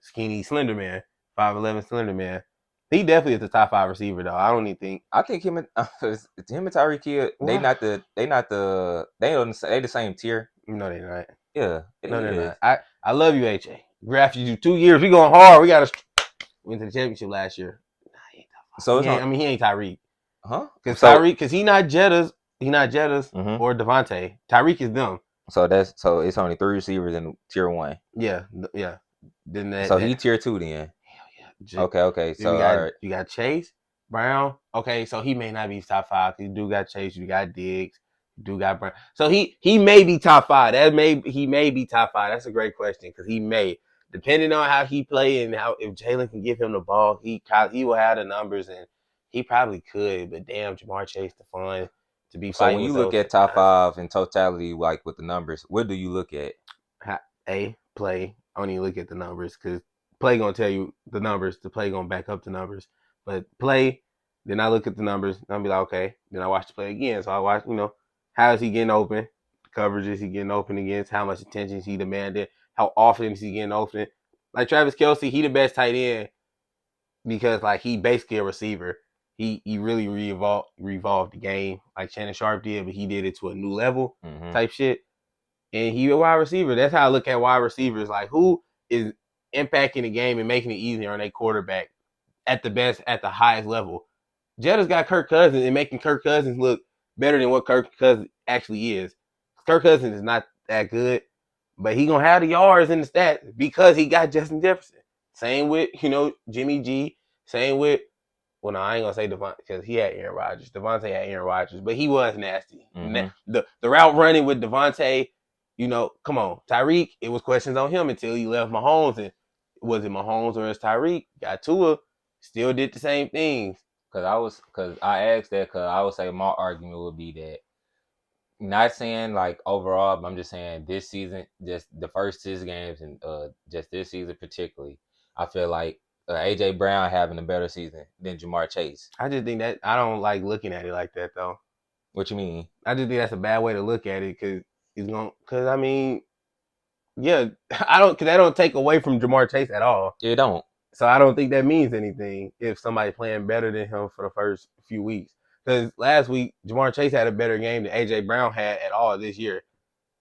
skinny slender man, 5'11" slender man. He definitely is the top 5 receiver though. I don't even think.
I think him and Tyreek Hill,
What?
they the same tier.
No, they're not.
Yeah, it
No, they're
is.
not. I love you, HA. Grafted you 2 years. We going hard. We got to went to the championship last year. Nah, he ain't top 5.
So it's on.
I mean, he ain't Tyreek.
Huh?
Because he not Jettas. He not Jettas
Mhm.
or Devontae. Tyreek is them.
So it's only 3 receivers in tier 1.
Yeah, yeah. Then
He tier 2 then.
Hell yeah.
Okay. So all right.
You got Chase Brown. Okay, so he may not be top 5. You do got Chase. You got Diggs. You do got Brown. So he may be top 5. He may be top 5. That's a great question because he may, depending on how he play and how if Jalen can give him the ball, he will have the numbers and he probably could. But damn, Jamar Chase, the fun to be
So
fighting
when you
with
look
those
at top
guys.
5 in totality, like with the numbers, what do you look at?
Play. I don't even look at the numbers because play gonna tell you the numbers. The play gonna back up the numbers. But play, then I look at the numbers and I'll be like, okay. Then I watch the play again. So I watch, how is he getting open? Coverage is he getting open against? How much attention is he demanding? How often is he getting open? Like Travis Kelce, he the best tight end because like he basically a receiver. He really revolved the game like Shannon Sharp did, but he did it to a new level type shit. And he a wide receiver. That's how I look at wide receivers. Like who is impacting the game and making it easier on a quarterback at the best, at the highest level. Jetta's got Kirk Cousins and making Kirk Cousins look better than what Kirk Cousins actually is. Kirk Cousins is not that good, but he gonna have the yards in the stats because he got Justin Jefferson. Same with Jimmy G. Same with no, I ain't gonna say Devontae because he had Aaron Rodgers. Devontae had Aaron Rodgers, but he was nasty.
Mm-hmm.
The route running with Devontae, come on, Tyreek. It was questions on him until he left Mahomes, and was it Mahomes or is Tyreek? Got Tua, still did the same things.
Because I asked that because I would say my argument would be that, not saying like overall, but I'm just saying this season, just the first 6 games and just this season particularly, I feel like AJ Brown having a better season than Jamar Chase.
I just think that I don't like looking at it like that though.
What you mean?
I just think that's a bad way to look at it because I mean, yeah, because that don't take away from Jamar Chase at all.
It don't.
So I don't think that means anything if somebody playing better than him for the first few weeks. Because last week, Jamar Chase had a better game than A.J. Brown had at all this year.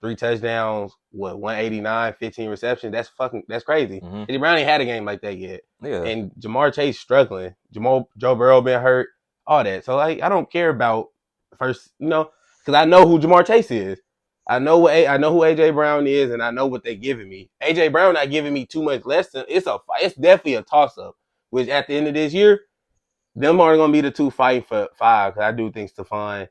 3 touchdowns, 189, 15 receptions. That's crazy.
Mm-hmm.
A.J. Brown ain't had a game like that yet.
Yeah.
And Jamar Chase struggling. Joe Burrow been hurt, all that. So like, I don't care about first, because I know who Jamar Chase is. I know who AJ Brown is, and I know what they giving me. AJ Brown not giving me too much less than it's definitely a toss up. Which at the end of this year, them are gonna be the 2 fighting for 5. Because I do think Stephon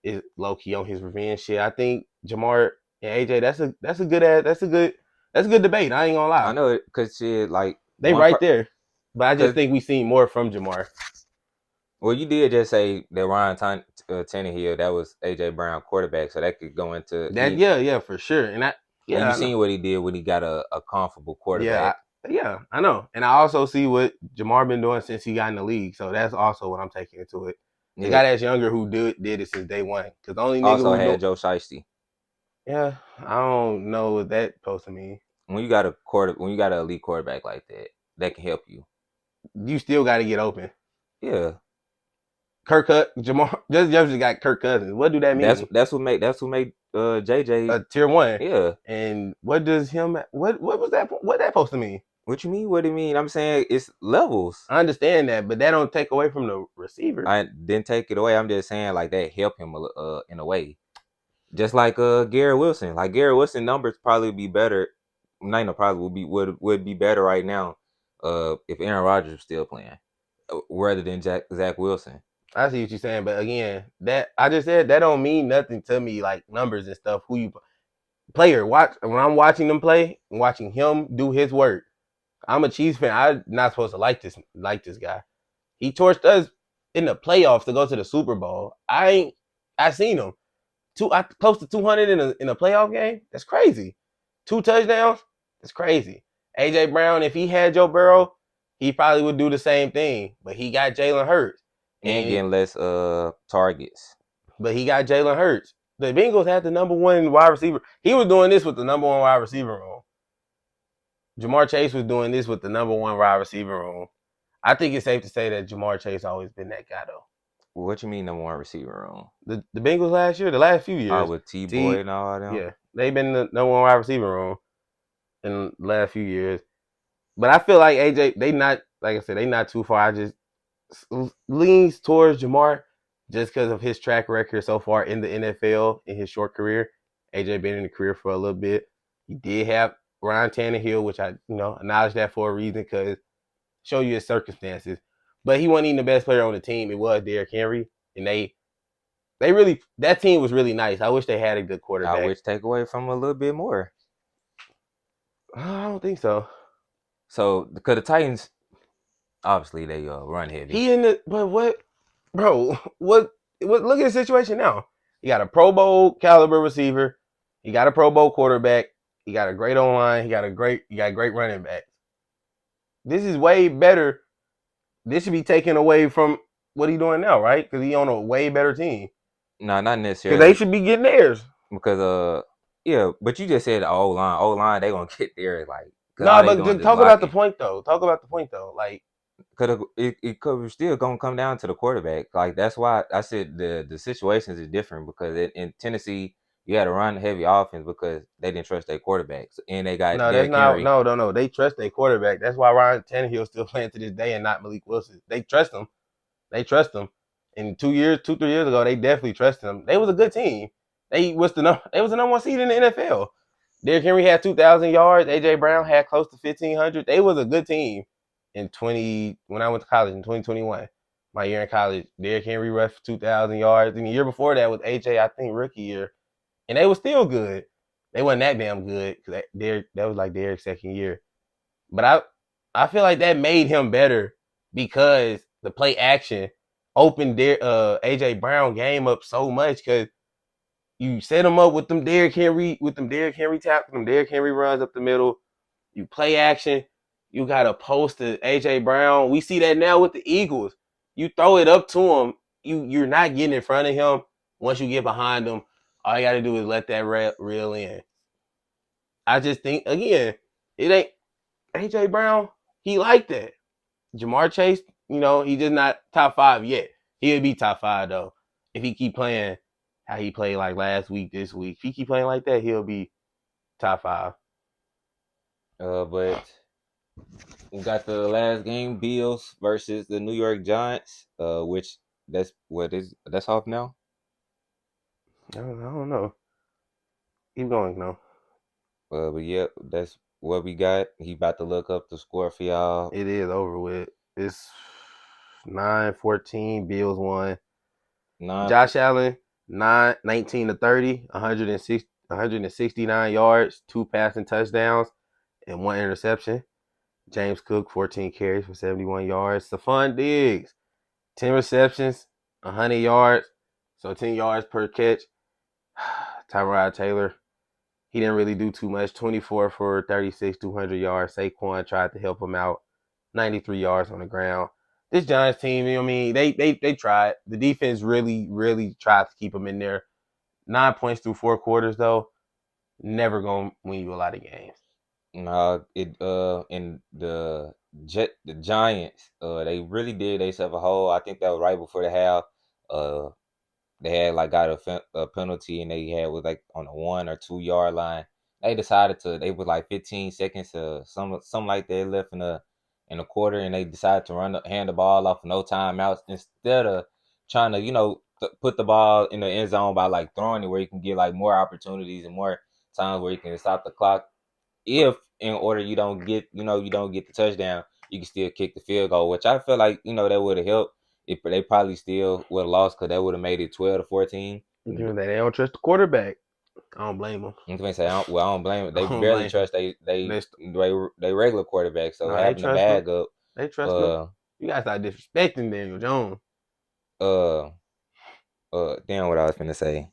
is low key on his revenge shit. I think Jamar and AJ, that's a good debate. I ain't gonna lie.
I know it because shit like
they right there, but I just think we seen more from Jamar.
Well, you did just say that Ryan Tannehill, that was AJ Brown quarterback, so that could go into
that. Yeah, for sure. And
and you seen what he did when he got a comfortable quarterback.
Yeah, I know. And I also see what Jamar been doing since he got in the league, so that's also what I'm taking into it. The guy that's younger who did it since day one, because the only nigga
also had Joe Shiesty.
Yeah, I don't know what that supposed to mean.
When you got an elite quarterback like that, that can help you.
You still got to get open.
Yeah.
Jamar just got Kirk Cousins. What do that mean?
That's what made JJ
a tier 1.
Yeah.
And what does what was that? What that supposed to mean?
What you mean? What do you mean? I'm saying it's levels.
I understand that, but that don't take away from the receiver.
I didn't take it away. I'm just saying like that help him in a way. Just like Garrett Wilson. Like Garrett Wilson numbers probably be better. Would be better right now if Aaron Rodgers was still playing rather than Zach Wilson.
I see what you're saying, but again, that I just said that don't mean nothing to me, like numbers and stuff. Who you player watch when I'm watching them play, and watching him do his work. I'm a Chiefs fan. I'm not supposed to like this guy. He torched us in the playoffs to go to the Super Bowl. I seen him close to 200 in a playoff game. That's crazy. 2 touchdowns. That's crazy. AJ Brown, if he had Joe Burrow, he probably would do the same thing. But he got Jalen Hurts,
and
and
getting less targets.
but he got Jalen Hurts. The Bengals had the number one wide receiver. He was doing this with the number one wide receiver room. Jamar Chase was doing this with the number one wide receiver room. I think it's safe to say that Jamar Chase always been that guy though.
What you mean number one receiver room?
The Bengals last year, the last few
Oh,
years,
with T Boy
T
and all them.
yeah, they've been the number one wide receiver room in the last few years. But I feel like AJ, they not like I said, they not too far. I just leans towards Jamar just because of his track record so far in the NFL in his short career. AJ been in the career for a little bit. He did have Ryan Tannehill, which I acknowledge that for a reason because show you his circumstances. But he wasn't even the best player on the team. It was Derrick Henry, and they really that team was really nice. I wish they had a good
I
quarterback.
wish take away from a little bit more.
I don't think so.
So because the Titans, obviously they run heavy.
He in the but what, bro? What? Look at the situation now. He got a Pro Bowl caliber receiver. He got a Pro Bowl quarterback. He got a great online. He got great running back. This is way better. This should be taken away from what he doing now, right? Because he on a way better team.
No, not
Because they
necessarily
should be getting theirs.
because yeah, but you just said the O line they gonna get there like because
No,
all they
but
doing
just
is
talk about the
blocking.
point though. Talk about the point though. Like,
Cause it could still gonna come down to the quarterback. Like that's why I said the situations is different because in Tennessee you had to run heavy offense because they didn't trust their quarterbacks and they got
no, that's
Derrick
not.
Henry.
No, no, no. They trust their quarterback. That's why Ryan Tannehill still playing to this day and not Malik Wilson. They trust him. They trust him. In 2 years, 3 years ago, they definitely trusted him. They was a good team. They was the number one seed in the NFL. Derrick Henry had 2,000 yards. AJ Brown had close to 1,500. They was a good team in 20 when I went to college in 2021. My year in college, Derrick Henry rushed for 2,000 yards. And the year before that was AJ, I think rookie year, and they was still good. They wasn't that damn good because that was like Derrick's second year. But I feel like that made him better because the play action opened AJ Brown game up so much because you set him up with them Derrick Henry taps, them Derrick Henry runs up the middle. You play action. You got to post to AJ Brown. We see that now with the Eagles. You throw it up to him. You're not getting in front of him. Once you get behind him, all you got to do is let that reel in. I just think again, it ain't AJ Brown. He like that. Jamar Chase, he just not top five yet. He'll be top five though if he keep playing how he played like last week, this week. If he keep playing like that, he'll be top five.
But we got the last game, Bills versus the New York Giants. Which that's off now.
I don't know. Keep going though.
But yeah, that's what we got. He about to look up the score for y'all.
It is over with. It's 9-14. Bills won.
Nine.
Josh Allen 19 to 30, 169 yards, 2 passing touchdowns, and 1 interception. James Cook 14 carries for 71 yards. Stephon Diggs 10 receptions, 100 yards, so 10 yards per catch. Tyrod Taylor, he didn't really do too much. 24 for 36, 200 yards. Saquon tried to help him out. 93 yards on the ground. This Giants team, they tried. The defense really, really tried to keep them in there. 9 points through 4 quarters, though, never going to win you a lot of games.
It in the Giants they really did themselves a hole. I think that was right before the half. Uh, they had like got a penalty and they had was like on the 1 or 2 yard line. They decided to they was like 15 seconds something like that left in the quarter and they decided to hand the ball off no timeouts instead of trying to put the ball in the end zone by like throwing it where you can get like more opportunities and more times where you can stop the clock if in order you don't get the touchdown, you can still kick the field goal, which I feel like that would have helped. If they probably still would have lost because that would have made it 12-14.
They don't trust the quarterback. I don't blame them.
I'm gonna say, I don't blame them.
I
They
don't
barely
blame them.
trust
They,
they regular quarterback. So
no, they
having the
trust them.
bag up,
They trust them.
uh,
You guys start disrespecting Daniel Jones.
uh, damn, what I was gonna say.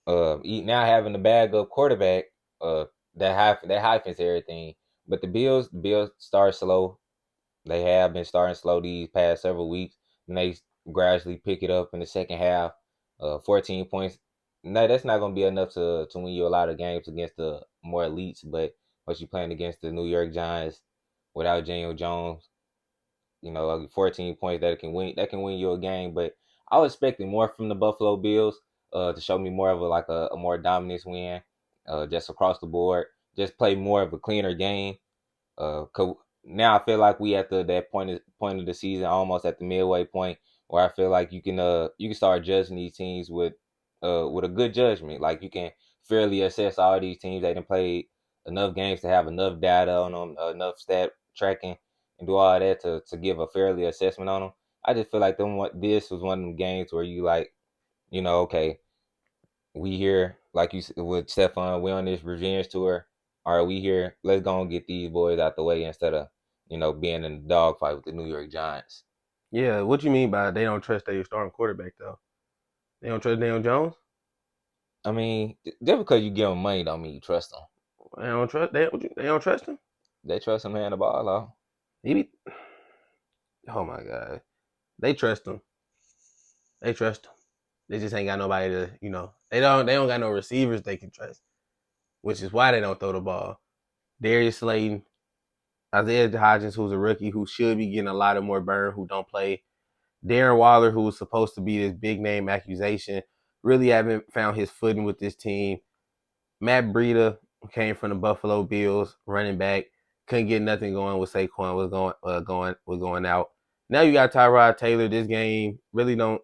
Now having the bag up quarterback, that hyphens everything. But the Bills start slow. They have been starting slow these past several weeks, and they gradually pick it up in the second half. 14 points. No, that's not going to be enough to win you a lot of games against the more elites. But what you playing against the New York Giants without Daniel Jones, 14 points that can win you a game. But I was expecting more from the Buffalo Bills to show me more of a more dominance win, just across the board, just play more of a cleaner game. 'Cause now I feel like we at that point of the season, almost at the midway point, where I feel like you can start judging these teams with a good judgment. Like you can fairly assess all these teams. They done played enough games to have enough data on them, enough stat tracking, and do all that to give a fairly assessment on them. I just feel like this was one of them games where you like, okay, we here, like you said with Stephon, we on this revenge tour. All right, we here. Let's go and get these boys out the way instead of, being in the dogfight with the New York Giants.
Yeah, what you mean by they don't trust their starting quarterback though? They don't trust Daniel Jones.
I mean, just because you give them money don't mean you trust them.
They don't trust him.
They trust him hand the ball off.
He be, oh my god, they trust him. They trust him. They just ain't got nobody to they don't got no receivers they can trust, which is why they don't throw the ball. Darius Slayton, Isaiah Hodgins, who's a rookie who should be getting a lot of more burn, who don't play. Darren Waller, who was supposed to be this big name accusation, really haven't found his footing with this team. Matt Breida came from the Buffalo Bills, running back, couldn't get nothing going with Saquon was going out. Now you got Tyrod Taylor. This game really don't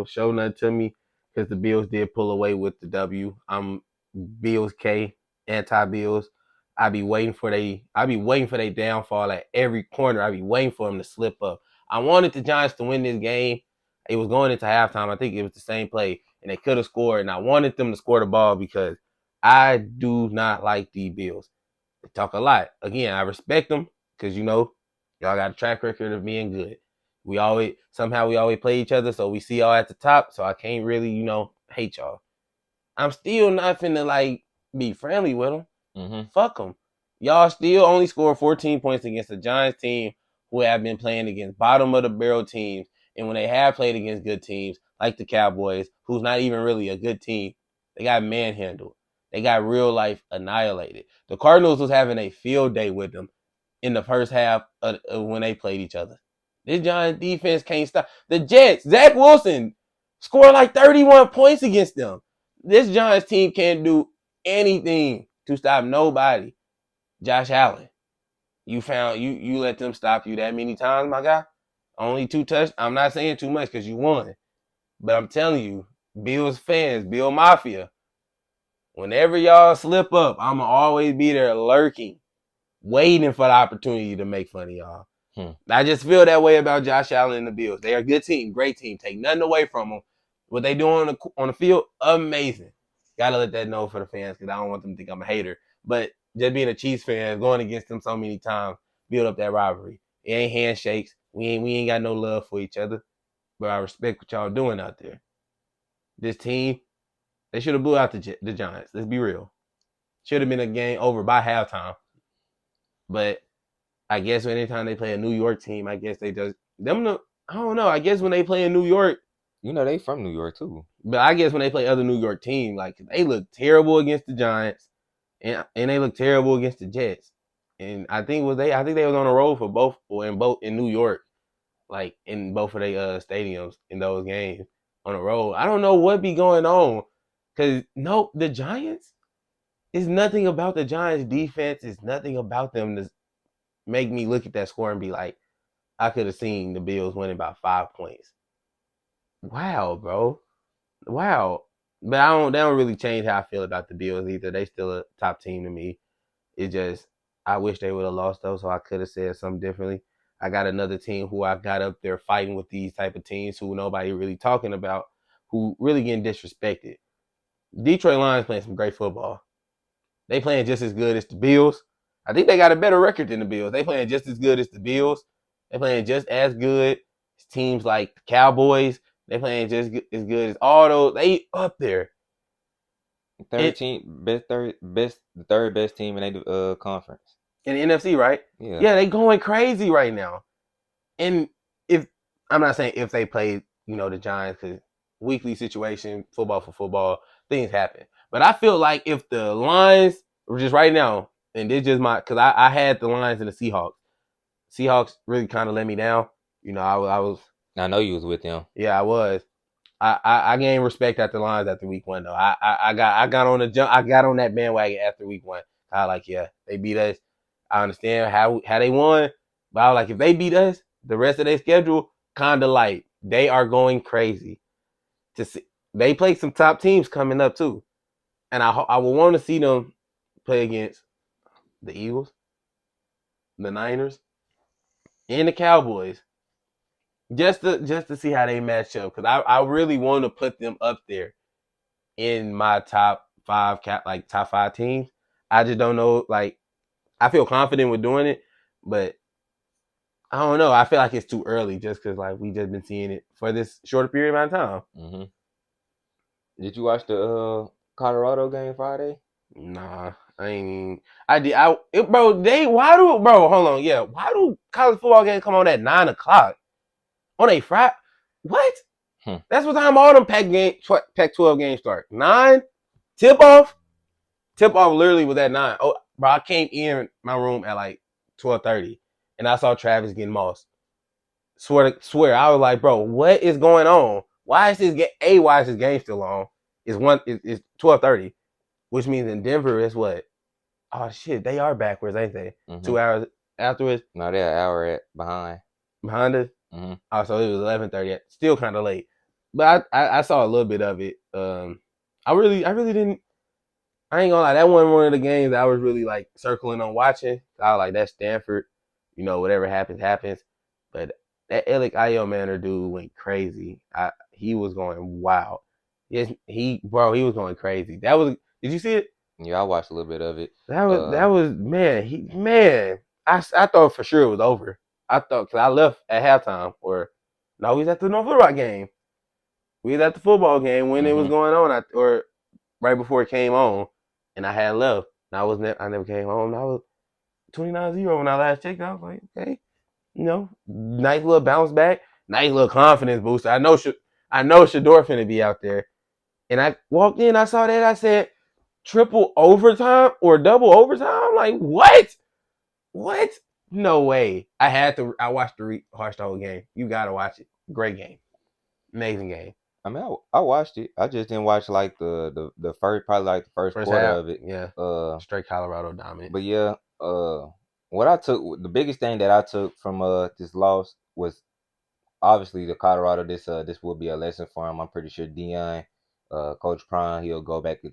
show nothing to me because the Bills did pull away with the W. I'm Bills K, anti Bills. I be waiting for they downfall at every corner. I be waiting for them to slip up. I wanted the Giants to win this game. It was going into halftime. I think it was the same play, and they could have scored. And I wanted them to score the ball because I do not like the Bills. They talk a lot. Again, I respect them because y'all got a track record of being good. We always play each other, so we see y'all at the top. So I can't really hate y'all. I'm still not finna be friendly with them.
Mm-hmm.
Fuck them. Y'all still only scored 14 points against the Giants team who have been playing against bottom of the barrel teams. And when they have played against good teams like the Cowboys, who's not even really a good team, they got manhandled. They got real life annihilated. The Cardinals was having a field day with them in the first half of when they played each other. This Giants defense can't stop. The Jets, Zach Wilson scored like 31 points against them. This Giants team can't do anything to stop nobody. Josh Allen, you let them stop you that many times, my guy. Only 2 touchdowns. I'm not saying too much because you won, but I'm telling you, Bills fans, Bill Mafia, whenever y'all slip up, I'ma always be there lurking, waiting for the opportunity to make fun of y'all. I just feel that way about Josh Allen and the Bills. They are a good team, great team. Take nothing away from them. What they do on the field, amazing. Gotta let that know for the fans because I don't want them to think I'm a hater. But just being a Chiefs fan, going against them so many times, build up that rivalry. It ain't handshakes. We ain't got no love for each other. But I respect what y'all doing out there. This team, they should have blew out the Giants. Let's be real. Should have been a game over by halftime. But I guess anytime they play a New York team, I guess they just them. I don't know. I guess when they play in New York,
They from New York too.
but I guess when they play other New York teams, like they look terrible against the Giants, and they look terrible against the Jets. And I think they was on the road for both or in New York, like in both of their stadiums in those games on the road. I don't know what be going on, cause no, the Giants is nothing about the Giants defense. It's nothing about them to make me look at that score and be like, I could have seen the Bills winning by 5 points. Wow, bro. Wow. But they don't really change how I feel about the Bills either. They still a top team to me. It just I wish they would have lost though, so I could have said something differently. I got another team who I got up there fighting with these type of teams who nobody really talking about, who really getting disrespected. Detroit Lions playing some great football. They playing just as good as the Bills. I think they got a better record than the Bills. They playing just as good as the Bills. They playing just as good as teams like the Cowboys. They playing just as good as all those. They up there.
Third
It
team, the third best team in the conference.
in the NFC, right?
Yeah.
Yeah, they going crazy right now. And if I'm not saying if they played, the Giants, because weekly situation, football for football, things happen. But I feel like if the Lions were just right now, and this just because I had the Lions and the Seahawks. Seahawks really kind of let me down. I was,
I know you was with them.
yeah, I was. I gained respect at the Lions after week one though. I got on the jump. I got on that bandwagon after week one. I like, yeah, they beat us. I understand how they won, but I was like, if they beat us, the rest of their schedule kind of like they are going crazy. To see they play some top teams coming up too, and I would want to see them play against the Eagles, the Niners, and the Cowboys, just to see how they match up, because I really want to put them up there in my top five top five teams. I just don't know. Like, I feel confident with doing it, but I don't know. I feel like it's too early just because like we just been seeing it for this shorter period amount of time.
Hmm. Did you watch the Colorado game Friday?
Nah, I ain't. I did. Bro. Why do, bro? Hold on. Yeah. Why do college football games come on at 9 o'clock on a Friday? What?
Hmm.
That's what time all them Pac-12 games start. 9 tip off. Tip off literally was at 9. Oh, bro, I came in my room at like 12:30, and I saw Travis getting mossed. Swear, I was like, bro, what is going on? Why is this game? Why is this game still on? It's 12:30, which means in Denver it's what? Oh shit, they are backwards, ain't they?
Hmm.
2 hours afterwards,
No, they're an hour behind.
behind us.
Hmm.
Oh, so it was 11:30. Still kind of late, but I saw a little bit of it. I really didn't. I ain't gonna lie, that wasn't one of the games that I was really like circling on watching. I was like, that's Stanford. Whatever happens, happens. But that Alec Manor dude went crazy. He was going wild. Yes, he was going crazy. Did you see it?
Yeah, I watched a little bit of it.
That was man. I thought for sure it was over. I thought, because I left at halftime, or no, we was at the North Little Rock game. We was at the football game when it was
Hmm.
going on, or right before it came on, and I had left. And I never came home. I was 29-0 when I last checked. I was like, okay, nice little bounce back, nice little confidence booster. I know Shador finna be out there. And I walked in, I saw that, I said, triple overtime or double overtime? Like, what? What? No way. I watched watch the whole game. You gotta watch it. Great game. Amazing game.
I mean, I watched it. I just didn't watch like the first, probably like the first
First
quarter
half,
of it.
yeah.
Uh,
Straight Colorado dominant.
but yeah, what I took, the biggest thing that I took from this loss was obviously the Colorado. This will be a lesson for him. I'm pretty sure Dion, Coach Prime, he'll go back to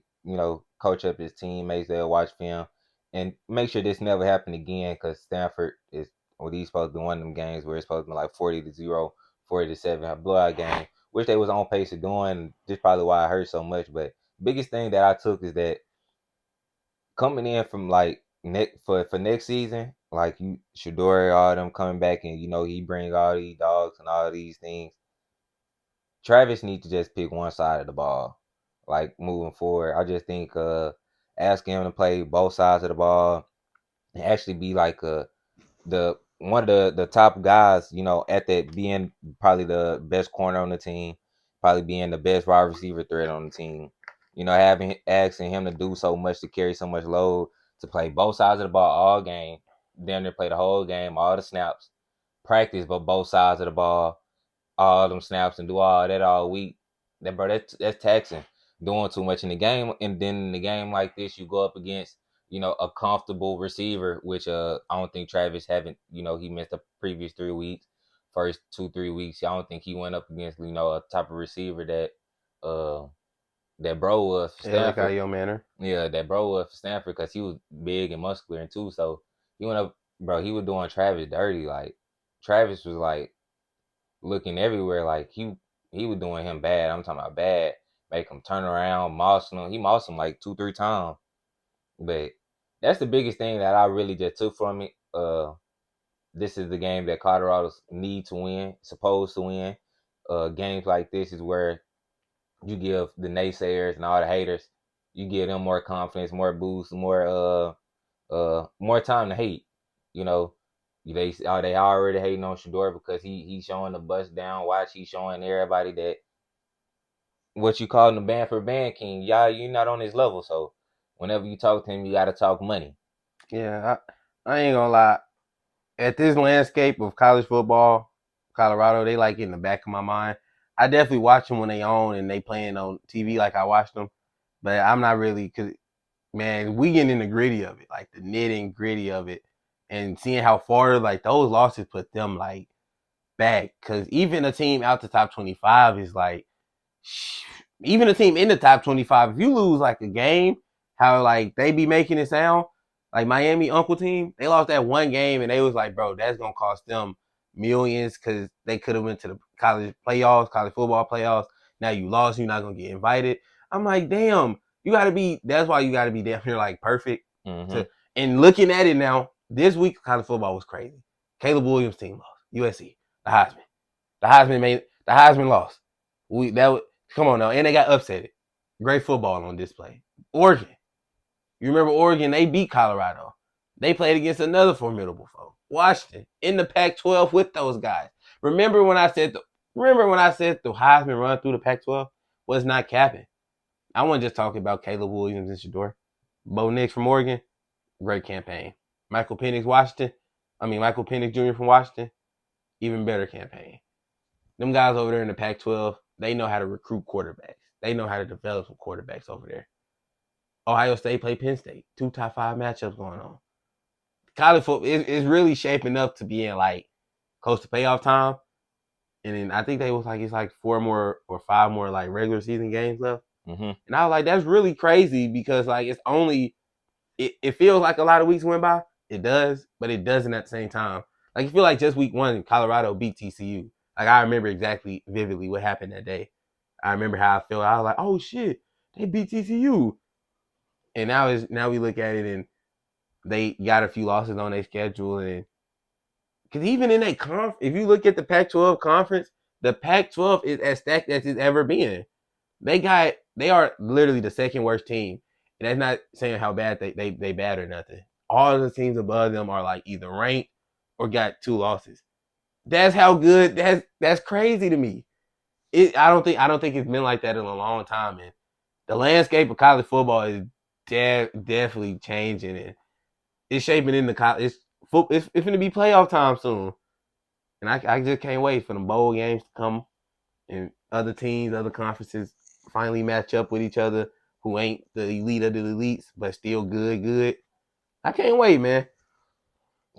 coach up his teammates. They'll watch film and make sure this never happen again. Because Stanford is he's supposed to be one of them games where it's supposed to be like 40-0, 40-7, a blowout game, which they was on pace of doing. This probably why it hurt so much. But biggest thing that I took is that coming in from like for next season, like you Shadori, all them coming back, and he bring all these dogs and all these things. Travis needs to just pick one side of the ball, like moving forward. I just think asking him to play both sides of the ball and actually be like the one of the top guys, at that, being probably the best corner on the team, probably being the best wide receiver threat on the team. Having asking him to do so much, to carry so much load, to play both sides of the ball all game, then to play the whole game, all the snaps, practice, but both sides of the ball, all them snaps, and do all that all week. That, bro, that's taxing. Doing too much in the game, and then in the game like this, you go up against a comfortable receiver, which I don't think Travis haven't. He missed the previous 3 weeks, first 2-3 weeks. I don't think he went up against a type of receiver uh that bro was for
Alec
Stanford.
Manor.
Yeah, that bro was for Stanford because he was big and muscular and too. So he went up, bro. He was doing Travis dirty. Like Travis was like looking everywhere, like he was doing him bad. I'm talking about bad. Make him turn around, moss him. He mossed him like 2-3 times. But that's the biggest thing that I really just took from it. This is the game that Colorado's need to win, supposed to win. Games like this is where you give the naysayers and all the haters, you give them more confidence, more boost, more time to hate. You know, They already hating on Shador because he's showing the bust down watch. He's showing everybody that what you calling the band for band king. Y'all, you're not on his level. So whenever you talk to him, you got to talk money.
Yeah, I ain't gonna lie. At this landscape of college football, Colorado, they like in the back of my mind. I definitely watch them when they own and they playing on TV like I watch them, but I'm not really because man, we getting in the gritty of it, like the nitty gritty of it, and seeing how far like those losses put them like back. Because even a team out the top 25 is like even a team in the top 25, if you lose like a game, how like they be making it sound, like Miami Uncle team, they lost that one game and they was like, bro, that's gonna cost them millions because they could have went to the college playoffs, college football playoffs. Now you lost, you're not gonna get invited. I'm like, damn, you gotta be. That's why you gotta be damn near like perfect.
Mm-hmm.
To and looking at it now, this week college football was crazy. Caleb Williams team lost. USC, the Heisman. The Heisman lost. Come on now, and they got upset. Great football on display. Oregon. You remember Oregon? They beat Colorado. They played against another formidable foe, Washington, in the Pac-12 with those guys. Remember when I said the Heisman run through the Pac-12 was not capping. I wasn't just talking about Caleb Williams and Shador. Bo Nix from Oregon, great campaign. Michael Penix Jr. from Washington, even better campaign. Them guys over there in the Pac-12, they know how to recruit quarterbacks. They know how to develop some quarterbacks over there. Ohio State play Penn State. 2 top 5 matchups going on. College football is really shaping up to being like close to playoff time. And then I think they was like it's like 4 more or 5 more like regular season games left.
Mm-hmm.
And I was like, that's really crazy because like it's only it feels like a lot of weeks went by. It does, but it doesn't at the same time. Like you feel like just week 1, Colorado beat TCU. Like I remember exactly vividly what happened that day. I remember how I felt. I was like, oh shit, they beat TCU. And now we look at it and they got a few losses on their schedule and because even in that if you look at the Pac-12 conference, the Pac-12 is as stacked as it's ever been. They are literally the second worst team, and that's not saying how bad they bad or nothing. All of the teams above them are like either ranked or got 2 losses. That's how good. That's crazy to me. I don't think it's been like that in a long time, man. The landscape of college football is definitely changing and it's shaping in the college. It's going to be playoff time soon, and I just can't wait for the bowl games to come and other teams, other conferences finally match up with each other who ain't the elite of the elites, but still good. I can't wait, man.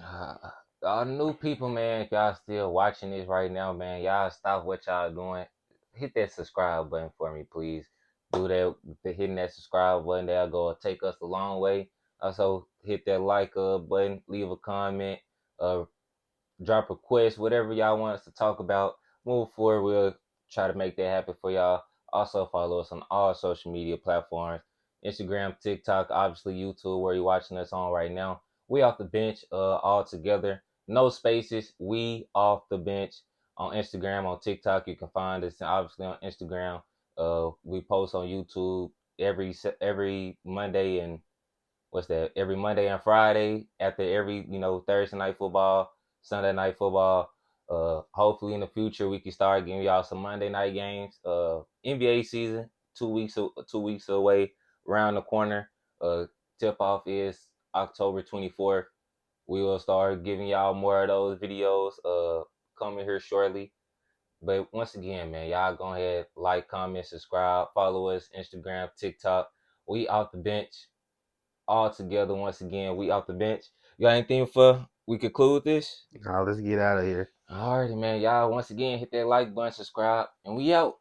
Uh, all the new people, man, if y'all still watching this right now, man, y'all stop what y'all doing. Hit that subscribe button for me, please. Do that, hitting that subscribe button. That'll go take us a long way. Also, hit that like button, leave a comment, uh, drop a request, whatever y'all want us to talk about. Move forward, we'll try to make that happen for y'all. Also, follow us on all social media platforms: Instagram, TikTok, obviously YouTube, where you're watching us on right now. We off the bench, all together, no spaces. We off the bench on Instagram, on TikTok. You can find us obviously on Instagram. We post on YouTube every Monday and what's that? Every Monday and Friday after every Thursday night football, Sunday night football. Hopefully in the future we can start giving y'all some Monday night games. NBA season 2 weeks away, around the corner. Tip off is October 24th. We will start giving y'all more of those videos. Coming here shortly. But once again, man, y'all go ahead, like, comment, subscribe, follow us, Instagram, TikTok. We out the bench all together once again. We off the bench. You got anything for we conclude this?
Now let's get out of here.
Alrighty, man. Y'all once again hit that like button, subscribe, and we out.